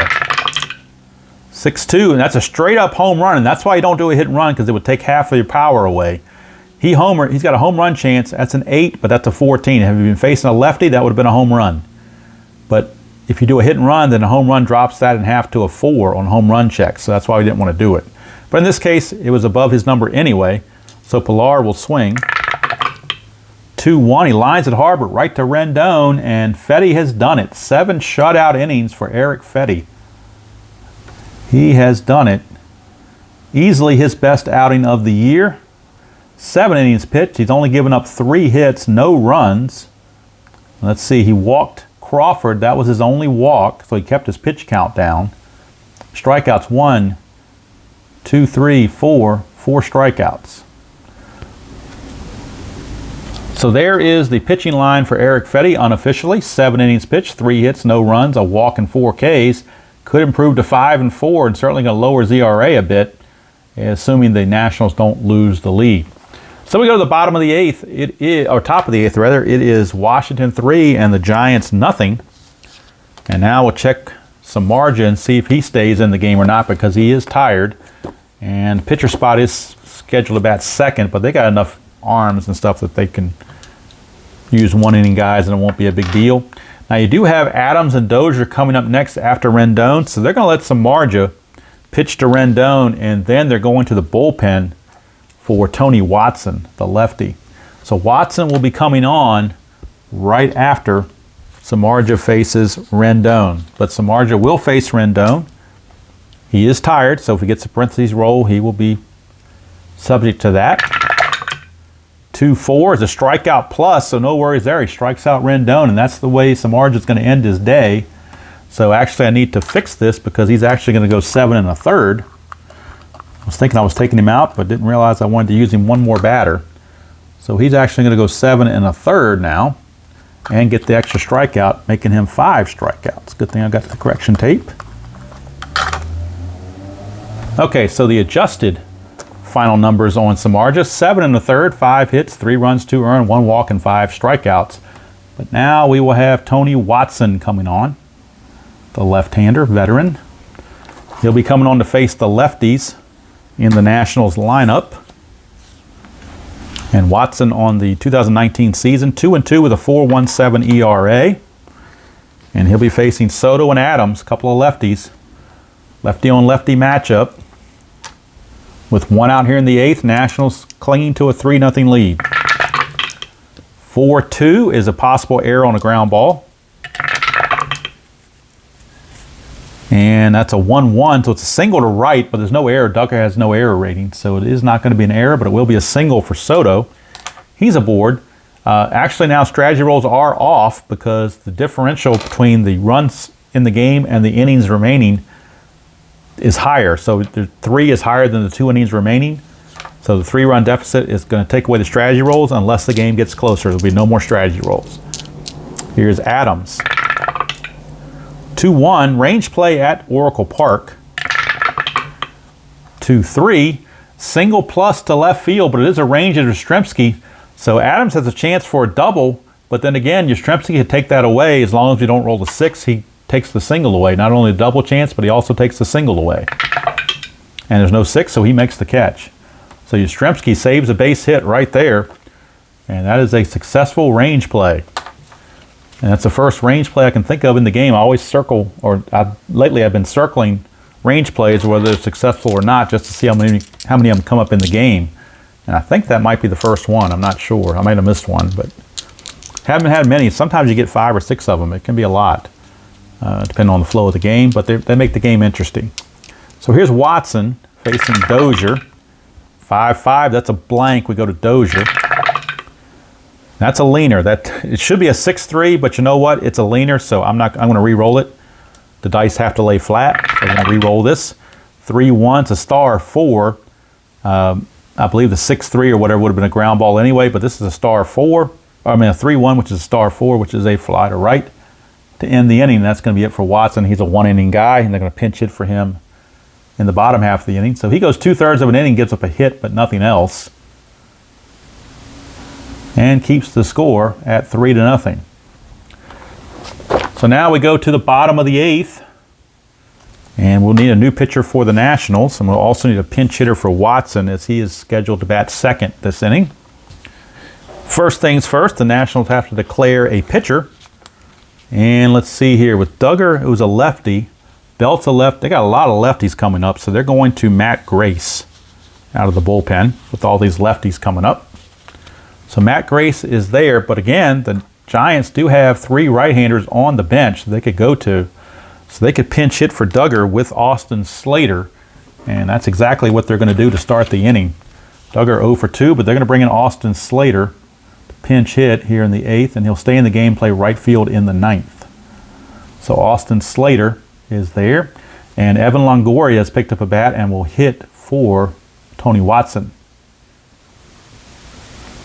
6-2, and that's a straight up home run, and that's why you don't do a hit and run, because it would take half of your power away. He's got a home run chance. That's an 8, but that's a 14. Have you been facing a lefty, that would have been a home run. But if you do a hit and run, then a home run drops that in half to a 4 on home run checks. So that's why we didn't want to do it. But in this case, it was above his number anyway. So Pilar will swing. 2-1. He lines it hard, but right to Rendon, and Fetty has done it. 7 shutout innings for Eric Fetty. He has done it. Easily his best outing of the year. 7 innings pitched. He's only given up 3 hits, no runs. Let's see, he walked Crawford. That was his only walk, so he kept his pitch count down. Strikeouts 1, 2, 3, 4. 4 strikeouts. So there is the pitching line for Eric Fetty unofficially. 7 innings pitched, 3 hits, no runs, a walk, and 4 Ks. Could improve to 5-4 and certainly going to lower his ERA a bit, assuming the Nationals don't lose the lead. So we go to the bottom of the 8th, or top of the 8th rather. It is Washington 3 and the Giants nothing. And now we'll check some margin, see if he stays in the game or not, because he is tired. And pitcher spot is scheduled to bat second, but they got enough arms and stuff that they can use 1 inning guys and it won't be a big deal. Now you do have Adams and Dozier coming up next after Rendon, so they're going to let Samardzija pitch to Rendon, and then they're going to the bullpen for Tony Watson, the lefty. So Watson will be coming on right after Samardzija faces Rendon. But Samardzija will face Rendon. He is tired, so if he gets a parentheses roll, he will be subject to that. 2-4 is a strikeout plus, so no worries there. He strikes out Rendon, and that's the way Samardzija is going to end his day. So actually I need to fix this because he's actually going to go 7 1/3. I was thinking I was taking him out, but didn't realize I wanted to use him one more batter. So he's actually going to go 7 1/3 now and get the extra strikeout, making him 5 strikeouts. Good thing I got the correction tape. Okay, so the adjusted final numbers on Samardzija: 7 1/3, 5 hits, 3 runs, 2 earned, 1 walk, and 5 strikeouts. But now we will have Tony Watson coming on, the left-hander, veteran. He'll be coming on to face the lefties in the Nationals lineup. And Watson on the 2019 season, 2-2 with a 4.17 ERA. And he'll be facing Soto and Adams, a couple of lefties. Lefty on lefty matchup. With 1 out here in the 8th, Nationals clinging to a 3-0 lead. 4-2 is a possible error on a ground ball. And that's a 1-1, so it's a single to right, but there's no error. Ducker has no error rating, so it is not going to be an error, but it will be a single for Soto. He's aboard. Actually, now strategy rolls are off because the differential between the runs in the game and the innings remaining is higher. So 3 is higher than the 2 innings remaining. So the 3-run deficit is going to take away the strategy rolls unless the game gets closer. There'll be no more strategy rolls. Here's Adams. 2-1, range play at Oracle Park. 2-3, single plus to left field, but it is a range at Yastrzemski. So Adams has a chance for a double, but then again, Yastrzemski could take that away as long as you don't roll the 6. He takes the single away. Not only a double chance, but he also takes the single away. And there's no 6, so he makes the catch. So Yastrzemski saves a base hit right there, and that is a successful range play. And that's the first range play I can think of in the game. I always circle, lately I've been circling range plays, whether they're successful or not, just to see how many of them come up in the game. And I think that might be the first one. I'm not sure. I might have missed one, but haven't had many. Sometimes you get 5 or 6 of them. It can be a lot, depending on the flow of the game, but they make the game interesting. So here's Watson facing Dozier. 5-5, that's a blank. We go to Dozier. That's a leaner. It should be a 6-3, but you know what? It's a leaner, so I'm going to re-roll it. The dice have to lay flat, so I'm going to re-roll this. 3-1, it's a star 4. I believe the 6-3 or whatever would have been a ground ball anyway, but this is a star 4. I mean a 3-1, which is a star 4, which is a fly to right to end the inning. That's going to be it for Watson. He's a 1-inning guy, and they're going to pinch hit for him in the bottom half of the inning. So he goes 2/3 of an inning, gives up a hit, but nothing else, and keeps the score at 3-0. So now we go to the bottom of the 8th, and we'll need a new pitcher for the Nationals, and we'll also need a pinch hitter for Watson, as he is scheduled to bat second this inning. First things first, the Nationals have to declare a pitcher. And let's see here, with Duggar, who's a lefty, Belt's a left. They got a lot of lefties coming up, so they're going to Matt Grace out of the bullpen with all these lefties coming up. So Matt Grace is there, but again, the Giants do have 3 right-handers on the bench that they could go to. So they could pinch hit for Duggar with Austin Slater, and that's exactly what they're going to do to start the inning. Duggar 0 for 2, but they're going to bring in Austin Slater to pinch hit here in the 8th, and he'll stay in the game, play right field in the 9th. So Austin Slater is there, and Evan Longoria has picked up a bat and will hit for Tony Watson.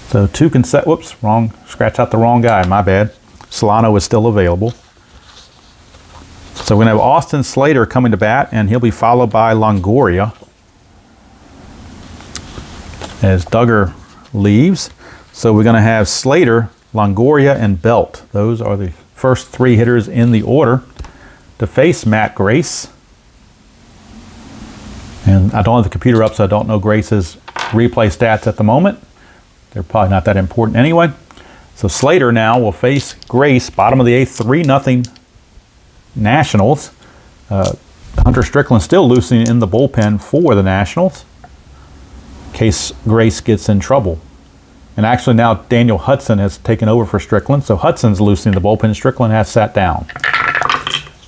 So scratch out the wrong guy, my bad. Solano is still available. So we're going to have Austin Slater coming to bat, and he'll be followed by Longoria as Duggar leaves. So we're going to have Slater, Longoria, and Belt. Those are the first 3 hitters in the order to face Matt Grace. And I don't have the computer up, so I don't know Grace's replay stats at the moment. They're probably not that important anyway. So Slater now will face Grace, bottom of the 8th, 3-0 Nationals. Hunter Strickland still loosening in the bullpen for the Nationals in case Grace gets in trouble. And actually now Daniel Hudson has taken over for Strickland, so Hudson's loosening the bullpen. Strickland has sat down.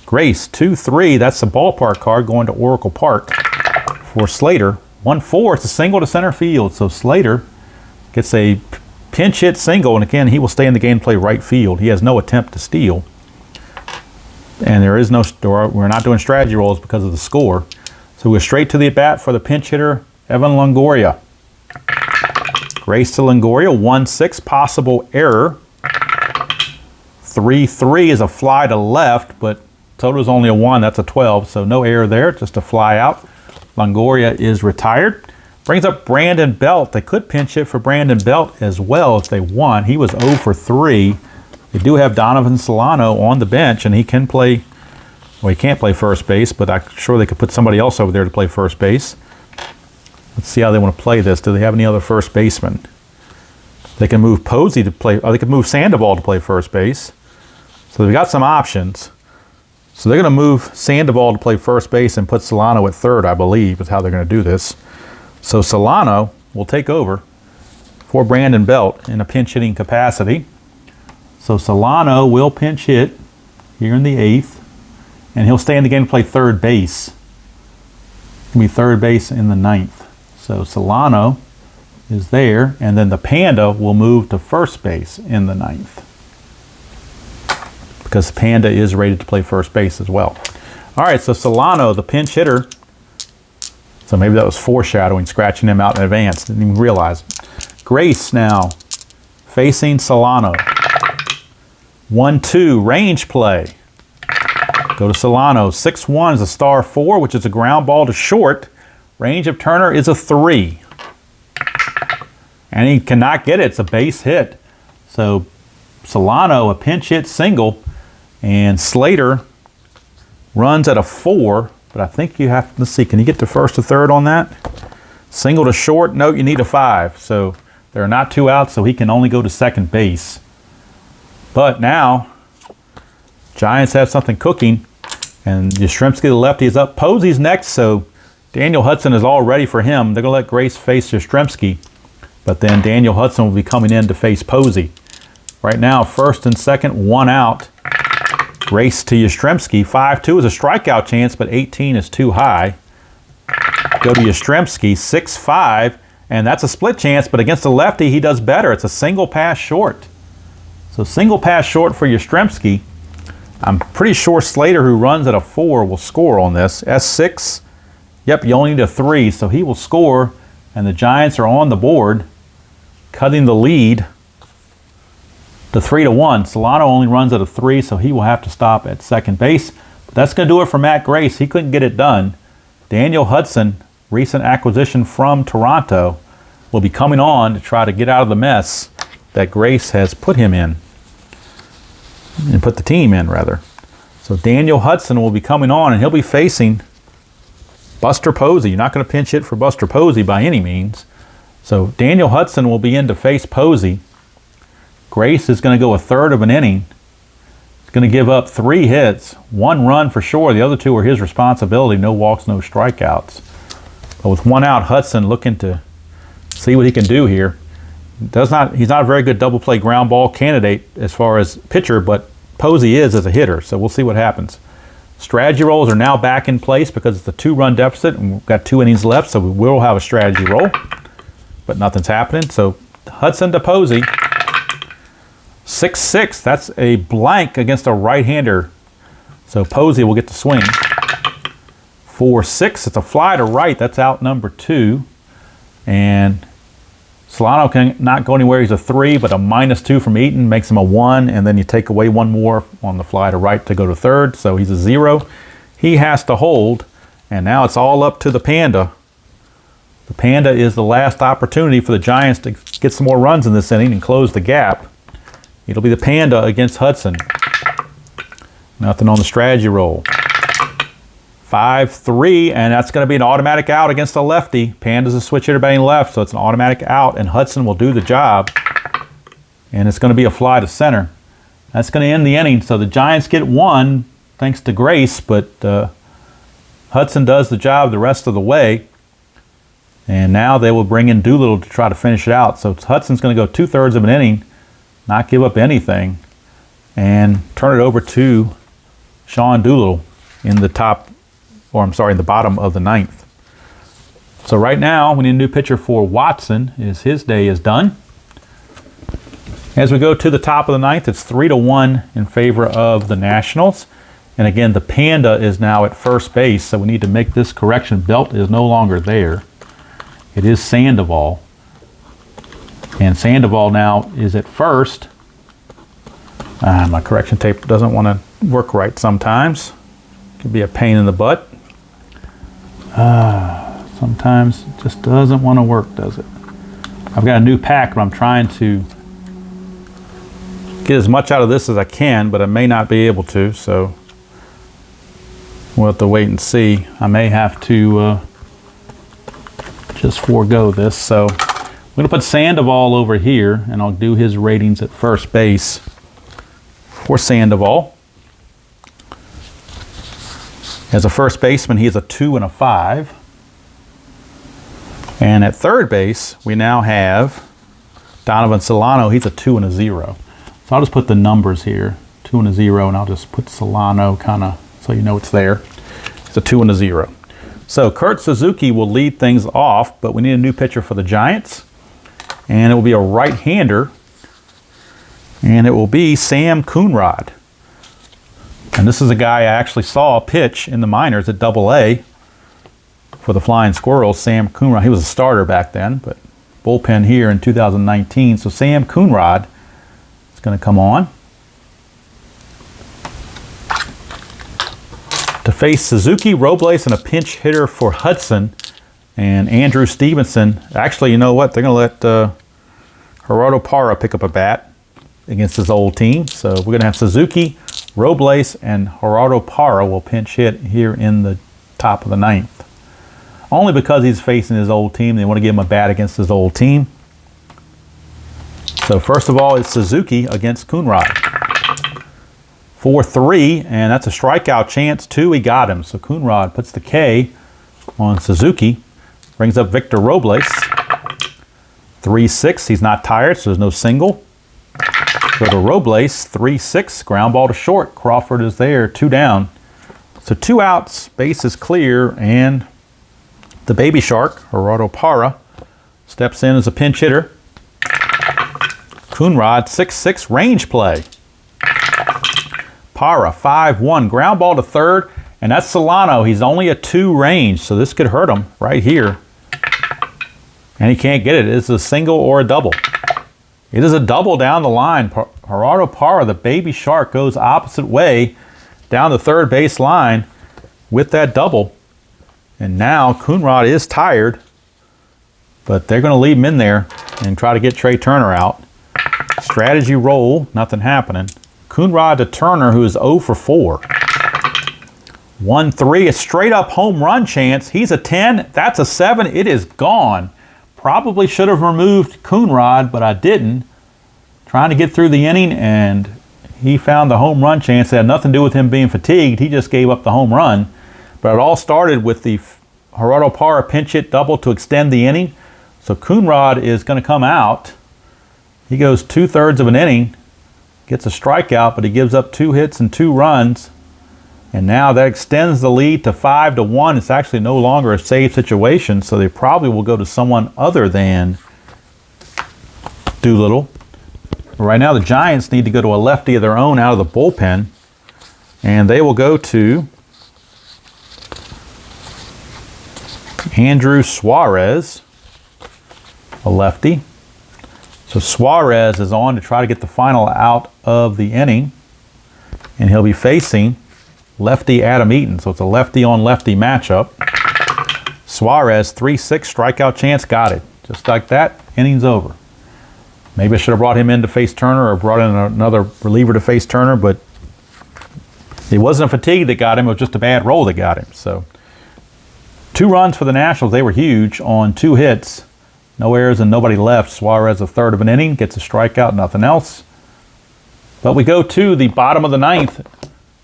Grace, 2-3, that's the ballpark card going to Oracle Park for Slater. 1-4, it's a single to center field, so Slater gets a pinch hit single, and again, he will stay in the game and play right field. He has no attempt to steal. And we're not doing strategy rolls because of the score. So we're straight to the at-bat for the pinch hitter, Evan Longoria. Grace to Longoria, 1-6, possible error. 3-3 is a fly to left, but total is only a 1, that's a 12, so no error there, just a fly out. Longoria is retired. Brings up Brandon Belt. They could pinch hit for Brandon Belt as well if they want. He was 0 for 3. They do have Donovan Solano on the bench, and he can play, well, he can't play first base, but I'm sure they could put somebody else over there to play first base. Let's see how they want to play this. Do they have any other first basemen? They can move Posey to play, or they could move Sandoval to play first base. So they've got some options. So they're going to move Sandoval to play first base and put Solano at third, I believe, is how they're going to do this. So Solano will take over for Brandon Belt in a pinch hitting capacity. So Solano will pinch hit here in the 8th, and he'll stay in the game to play third base. He'll be third base in the 9th. So Solano is there, and then the Panda will move to first base in the 9th, because Panda is rated to play first base as well. All right, so Solano, the pinch hitter, So maybe that was foreshadowing, scratching him out in advance. Didn't even realize it. Grace now facing Solano. 1-2, range play. Go to Solano. 6-1 is a star 4, which is a ground ball to short. Range of Turner is a 3. And he cannot get it. It's a base hit. So Solano, a pinch hit single. And Slater runs at a 4. But I think you have to, let's see, can you get to first or third on that? Single to short, no, you need a 5. So there are not 2 outs, so he can only go to second base. But now, Giants have something cooking. And Yastrzemski, the lefty, is up. Posey's next, so Daniel Hudson is all ready for him. They're going to let Grace face Yastrzemski. But then Daniel Hudson will be coming in to face Posey. Right now, first and second, 1 out. Grace to Yastrzemski. 5-2 is a strikeout chance, but 18 is too high. Go to Yastrzemski. 6-5, and that's a split chance, but against the lefty, he does better. It's a single pass short. So single pass short for Yastrzemski. I'm pretty sure Slater, who runs at a 4, will score on this. S6, yep, you only need a 3, so he will score, and the Giants are on the board, cutting the lead to 3-1. Solano only runs at a 3, so he will have to stop at second base. But that's going to do it for Matt Grace. He couldn't get it done. Daniel Hudson, recent acquisition from Toronto, will be coming on to try to get out of the mess that Grace has put him in. And put the team in, rather. So Daniel Hudson will be coming on, and he'll be facing Buster Posey. You're not going to pinch hit for Buster Posey by any means. So Daniel Hudson will be in to face Posey. Grace is going to go a third of an inning. He's going to give up 3 hits, 1 run for sure. The other 2 are his responsibility. No walks, no strikeouts. But with 1 out, Hudson looking to see what he can do here. He's not a very good double play ground ball candidate as far as pitcher, but Posey is as a hitter, so we'll see what happens. Strategy rolls are now back in place because it's a 2-run deficit, and we've got 2 innings left, so we will have a strategy roll, but nothing's happening. So Hudson to Posey. 6-6, that's a blank against a right-hander, so Posey will get the swing. 4-6, it's a fly to right, that's out number 2, and Solano can not go anywhere. He's a 3, but a -2 from Eaton makes him a 1, and then you take away 1 more on the fly to right to go to third, so he's a 0. He has to hold, and now it's all up to the Panda. The Panda is the last opportunity for the Giants to get some more runs in this inning and close the gap. It'll be the Panda against Hudson. Nothing on the strategy roll. 5-3, and that's going to be an automatic out against a lefty. Panda's a switch hitter batting left, so it's an automatic out, and Hudson will do the job. And it's going to be a fly to center. That's going to end the inning, so the Giants get 1 thanks to Grace, but Hudson does the job the rest of the way. And now they will bring in Doolittle to try to finish it out. So Hudson's going to go 2/3 of an inning, not give up anything, and turn it over to Sean Doolittle in the bottom of the 9th. So right now, we need a new pitcher for Watson. His day is done. As we go to the top of the 9th, it's 3-1 in favor of the Nationals. And again, the Panda is now at first base, so we need to make this correction. Belt is no longer there. It is Sandoval. And Sandoval now is at first. My correction tape doesn't want to work right sometimes. Could be a pain in the butt. Sometimes it just doesn't want to work, does it? I've got a new pack, but I'm trying to get as much out of this as I can, but I may not be able to, so we'll have to wait and see. I may have to just forego this. So I'm going to put Sandoval over here, and I'll do his ratings at first base for Sandoval. As a first baseman, he is a 2 and a 5. And at third base, we now have Donovan Solano. He's a 2 and a 0. So I'll just put the numbers here, 2 and a 0, and I'll just put Solano kind of so you know it's there. It's a 2 and a 0. So Kurt Suzuki will lead things off, but we need a new pitcher for the Giants. And it will be a right-hander, and it will be Sam Coonrod. And this is a guy I actually saw pitch in the minors at Double-A. for the Flying Squirrels, Sam Coonrod. He was a starter back then, but bullpen here in 2019. So Sam Coonrod is going to come on to face Suzuki, Robles, and a pinch hitter for Hudson and Andrew Stevenson. Actually, you know what? They're going to let Gerardo Parra pick up a bat against his old team. So we're going to have Suzuki, Robles, and Gerardo Parra will pinch hit here in the top of the 9th. Only because he's facing his old team. They want to give him a bat against his old team. So first of all, it's Suzuki against Coonrod. 4-3, and that's a strikeout chance too. He got him. So Coonrod puts the K on Suzuki. Brings up Victor Robles. 3-6. He's not tired, so there's no single. Go to Robles. 3-6. Ground ball to short. Crawford is there. 2 down. So 2 outs. Base is clear, and the baby shark, Gerardo Parra, steps in as a pinch hitter. Coonrod, 6-6, range play. Parra, 5-1, ground ball to third, and that's Solano. He's only a 2 range, so this could hurt him right here. And he can't get it. It's a single or a double. It is a double down the line. Gerardo Parra, the baby shark, goes opposite way down the third base line with that double. And now Coonrod is tired, but they're going to leave him in there and try to get Trey Turner out. Strategy roll, nothing happening. Coonrod to Turner, who is 0 for 4. 1-3, a straight up home run chance. He's a 10, that's a 7, it is gone. Probably should have removed Coonrod, but I didn't. Trying to get through the inning, and he found the home run chance. It had nothing to do with him being fatigued. He just gave up the home run. But it all started with the Gerardo Parra pinch hit double to extend the inning. So Coonrod is going to come out. He goes 2/3 of an inning, gets a strikeout, but he gives up 2 hits and 2 runs. And now that extends the lead to 5-1. It's actually no longer a save situation, so they probably will go to someone other than Doolittle. But right now the Giants need to go to a lefty of their own out of the bullpen, and they will go to Andrew Suarez, a lefty. So Suarez is on to try to get the final out of the inning, and he'll be facing lefty Adam Eaton. So it's a lefty on lefty matchup. Suarez, 3-6, strikeout chance, got it. Just like that, inning's over. Maybe I should have brought him in to face Turner or brought in another reliever to face Turner, but it wasn't a fatigue that got him, it was just a bad roll that got him. So 2 runs for the Nationals. They were huge on 2 hits. No errors and nobody left. Suarez, 1/3 of an inning, gets a strikeout, nothing else. But we go to the bottom of the 9th.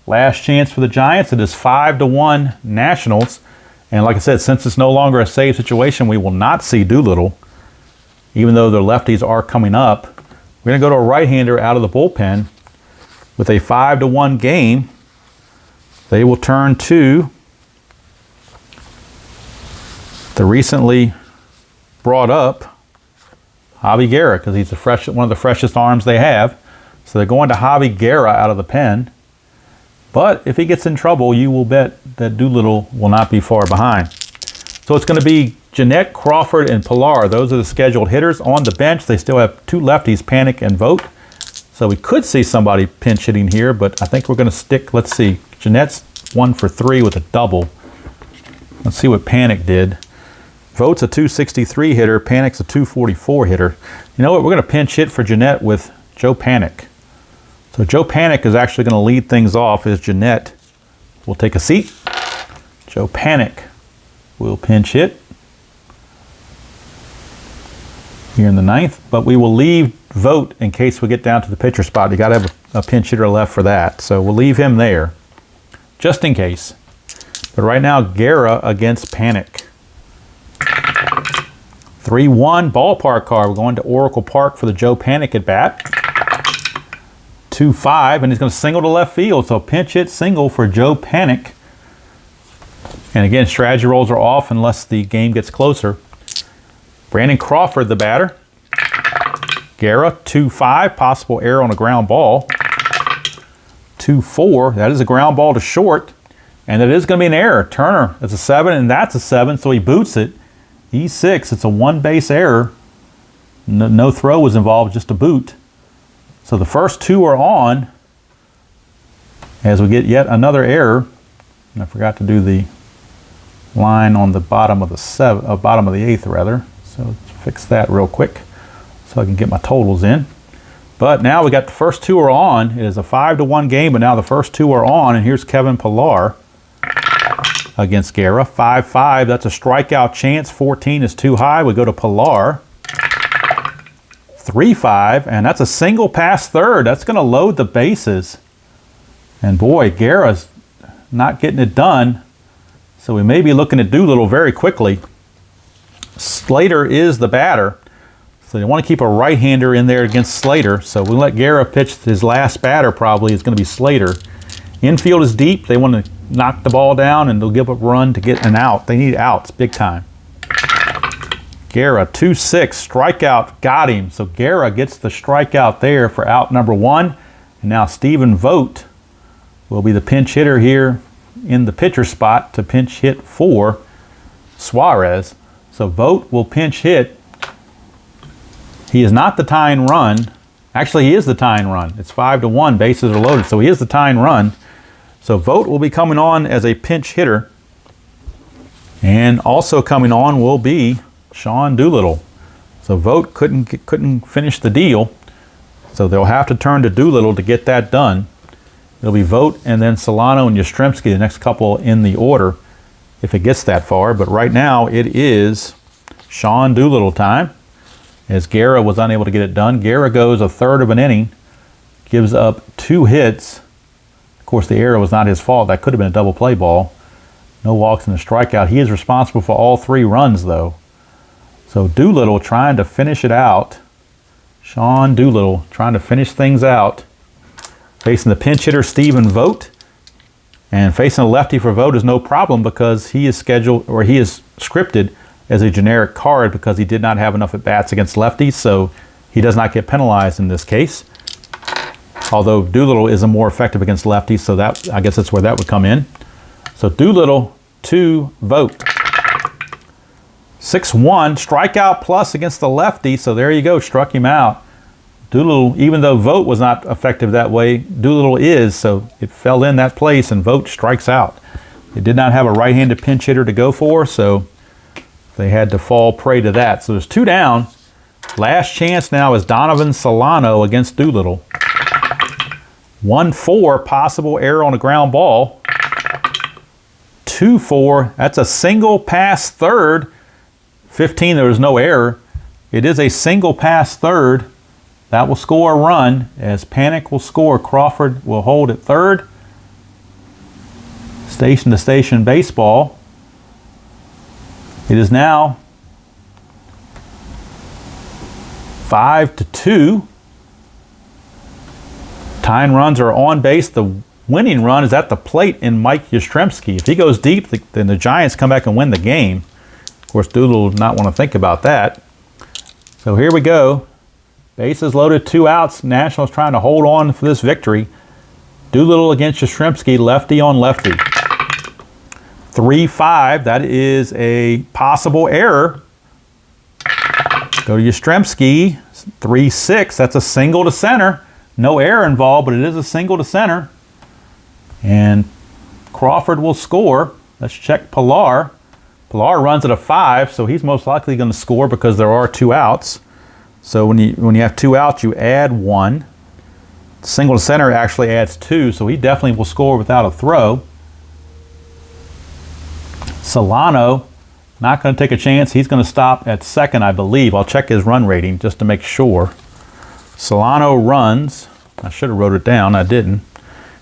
Last chance for the Giants. It is 5-1 Nationals. And like I said, since it's no longer a save situation, we will not see Doolittle, even though their lefties are coming up. We're going to go to a right-hander out of the bullpen with a 5-1 game. They will turn to the recently brought up Javi Guerra, because he's one of the freshest arms they have. So they're going to Javi Guerra out of the pen. But if he gets in trouble, you will bet that Doolittle will not be far behind. So it's going to be Jeanette, Crawford, and Pilar. Those are the scheduled hitters. On the bench, they still have 2 lefties, Panic and Vogt. So we could see somebody pinch hitting here, but I think we're going to stick, let's see, Jeanette's 1 for 3 with a double. Let's see what Panic did. Vogt's a 263 hitter, Panic's a 244 hitter. You know what, we're going to pinch hit for Jeanette with Joe Panic. So Joe Panic is actually going to lead things off as Jeanette will take a seat. Joe Panic will pinch hit here in the 9th, but we will leave Vogt in case we get down to the pitcher spot. You got to have a pinch hitter left for that, so we'll leave him there just in case. But right now, Guerra against Panic. 3-1 ballpark card. We're going to Oracle Park for the Joe Panic at bat. 2-5, and he's going to single to left field. So pinch hit single for Joe Panic. And again, strategy rolls are off unless the game gets closer. Brandon Crawford, the batter. Guerra, 2-5, possible error on a ground ball. 2-4, that is a ground ball to short. And it is going to be an error. Turner, it's a 7, and that's a 7, so he boots it. E6, it's a 1-base error. No throw was involved, just a boot. So the first 2 are on. As we get yet another error, and I forgot to do the line on the bottom of the bottom of the 8th rather. So let's fix that real quick so I can get my totals in. But now we got the first 2 are on. It is a 5-1 game, but now the first 2 are on, and here's Kevin Pillar against Guerra. 5-5, that's a strikeout chance. 14 is too high. We go to Pillar. 3-5, and that's a single pass third. That's going to load the bases. And boy, Guerra's not getting it done. So we may be looking at Doolittle very quickly. Slater is the batter. So they want to keep a right-hander in there against Slater. So we'll let Guerra pitch. His last batter probably is going to be Slater. Infield is deep. They want to knock the ball down, and they'll give up a run to get an out. They need outs big time. Guerra, 2-6, strikeout, got him. So Guerra gets the strikeout there for out number 1. And now Stephen Vogt will be the pinch hitter here in the pitcher spot to pinch hit for Suarez. So Vogt will pinch hit. He is not the tying run. Actually, he is the tying run. It's 5-1. Bases are loaded, so he is the tying run. So Vogt will be coming on as a pinch hitter. And also coming on will be Sean Doolittle. So Vogt couldn't finish the deal. So they'll have to turn to Doolittle to get that done. It'll be Vogt and then Solano and Yastrzemski, the next couple in the order, if it gets that far. But right now it is Sean Doolittle time, as Guerra was unable to get it done. Guerra goes a third of an inning, gives up 2 hits. Of course, the error was not his fault. That could have been a double play ball. No walks and a strikeout. He is responsible for all 3 runs, though. So Doolittle trying to finish it out. Sean Doolittle trying to finish things out. Facing the pinch hitter, Stephen Vogt. And facing a lefty for Vogt is no problem because he is scheduled, or he is scripted as a generic card because he did not have enough at-bats against lefties, so he does not get penalized in this case. Although Doolittle is more effective against lefties, so that, I guess that's where that would come in. So Doolittle to Vogt. 6-1, strikeout plus against the lefty, so there you go, struck him out. Doolittle, even though Vogt was not effective that way, Doolittle is, so it fell in that place and Vogt strikes out. They did not have a right-handed pinch hitter to go for, so they had to fall prey to that. So there's 2 down. Last chance now is Donovan Solano against Doolittle. 1-4, possible error on a ground ball. 2-4, that's a single pass third. 15, there was no error. It is a single pass third. That will score a run, as Panic will score. Crawford will hold at third. Station to station baseball. It is now 5-2. Tying runs are on base. The winning run is at the plate in Mike Yastrzemski. If he goes deep, then the Giants come back and win the game. Of course, Doolittle will not want to think about that. So here we go. Bases loaded, 2 outs. Nationals trying to hold on for this victory. Doolittle against Yastrzemski, lefty on lefty. 3-5, that is a possible error. Go to Yastrzemski, 3-6, that's a single to center. No error involved, but it is a single to center. And Crawford will score. Let's check Pillar. Pillar runs at a 5, so he's most likely going to score because there are 2 outs. So when you have 2 outs, you add 1. Single to center actually adds 2, so he definitely will score without a throw. Solano, not going to take a chance. He's going to stop at second, I believe. I'll check his run rating just to make sure. Solano runs. I should have wrote it down. I didn't.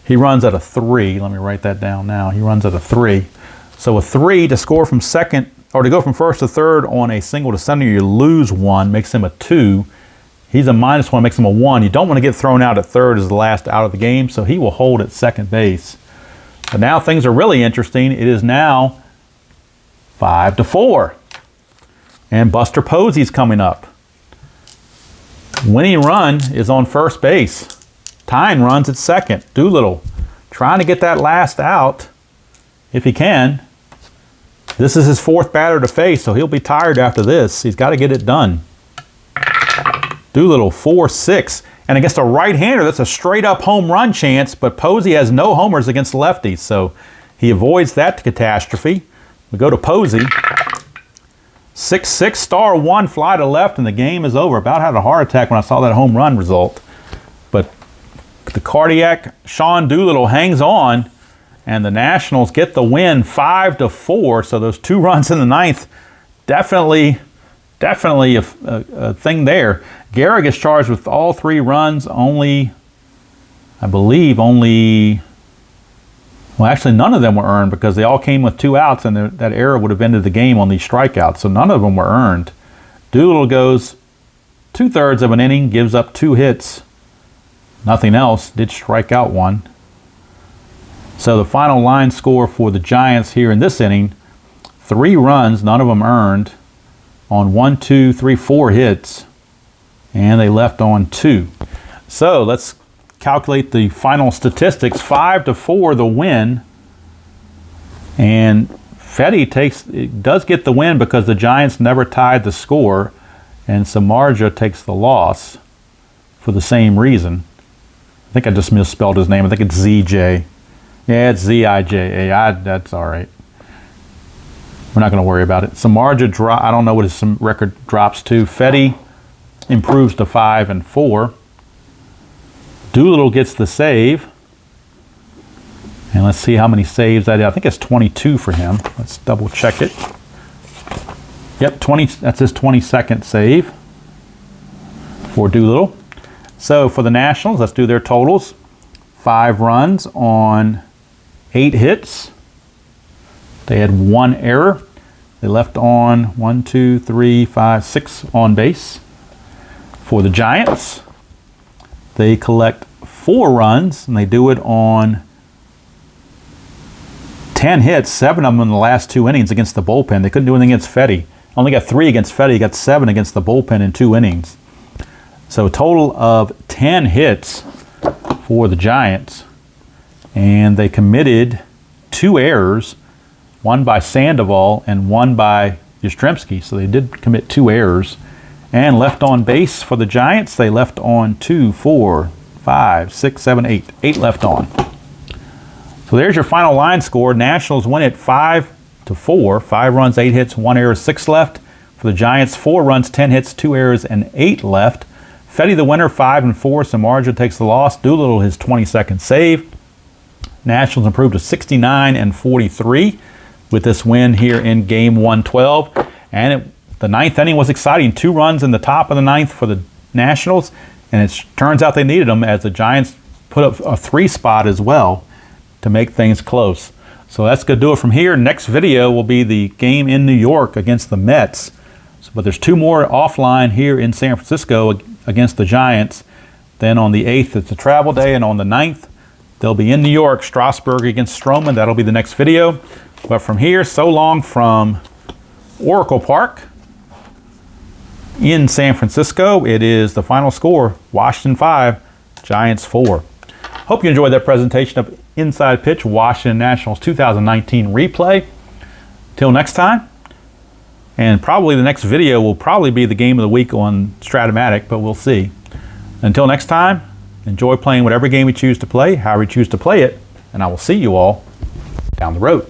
He runs at a 3. Let me write that down now. He runs at a 3. So a 3 to score from second, or to go from first to third on a single to center, you lose 1, makes him a 2. He's a -1, makes him a 1. You don't want to get thrown out at third as the last out of the game, so he will hold at second base. But now things are really interesting. It is now 5-4. And Buster Posey's coming up. Winning run is on first base. Tying runs at second. Doolittle trying to get that last out. if he can. This is his 4th batter to face, so he'll be tired after this. He's got to get it done. Doolittle 4-6. And against a right-hander, that's a straight-up home run chance, but Posey has no homers against lefties, so he avoids that catastrophe. We go to Posey. 6-6, star 1, fly to left, and the game is over. About had a heart attack when I saw that home run result. But the cardiac Sean Doolittle hangs on, and the Nationals get the win 5-4. So those 2 runs in the 9th, definitely a thing there. Guerra gets charged with all 3 runs. I believe only, well, actually none of them were earned because they all came with 2 outs, and that error would have ended the game on these strikeouts. So none of them were earned. Doolittle goes 2/3 of an inning, gives up 2 hits. Nothing else. Did strike out 1. So the final line score for the Giants here in this inning, 3 runs, none of them earned, on 1, 2, 3, 4 hits, and they left on 2. So let's calculate the final statistics. 5-4 the win, and Fetty does get the win because the Giants never tied the score, and Samardzija takes the loss for the same reason. I think I just misspelled his name. I think it's ZJ. Yeah, it's ZIJA. That's all right. We're not going to worry about it. Samardzija, I don't know what his record drops to. Fetty improves to 5-4. Doolittle gets the save. And let's see how many saves that is. I think it's 22 for him. Let's double check it. Yep, 20. That's his 22nd save for Doolittle. So for the Nationals, let's do their totals. 5 runs on 8 hits. They had 1 error. They left on 1, 2, 3, 5, 6 on base. For the Giants, they collect 4 runs, and they do it on 10 hits, 7 of them in the last 2 innings against the bullpen. They couldn't do anything against Fetty. Only got 3 against Fetty. Got 7 against the bullpen in 2 innings. So a total of 10 hits for the Giants. And they committed 2 errors, one by Sandoval and one by Yastrzemski. So they did commit 2 errors. And left on base for the Giants, they left on 2, 4, 5, 6, 7, 8. 8 left on. So there's your final line score. Nationals win it 5-4. 5 runs, 8 hits, 1 error, 6 left. For the Giants, 4 runs, 10 hits, 2 errors, and 8 left. Fetty the winner, 5-4. Samardzija takes the loss. Doolittle his 22nd save. Nationals improved to 69-43 with this win here in Game 112. And the 9th inning was exciting. 2 runs in the top of the 9th for the Nationals. And it turns out they needed them as the Giants put up a 3 spot as well to make things close. So that's going to do it from here. Next video will be the game in New York against the Mets. But there's 2 more offline here in San Francisco against the Giants. Then on the 8th, it's a travel day, and on the 9th, they'll be in New York, Strasburg against Stroman. That'll be the next video. But from here, so long from Oracle Park in San Francisco. It is the final score, Washington 5, Giants 4. Hope you enjoyed that presentation of Inside Pitch Washington Nationals 2019 replay. Till next time. And probably the next video will probably be the game of the week on Stratomatic, but we'll see. Until next time, enjoy playing whatever game you choose to play, however you choose to play it, and I will see you all down the road.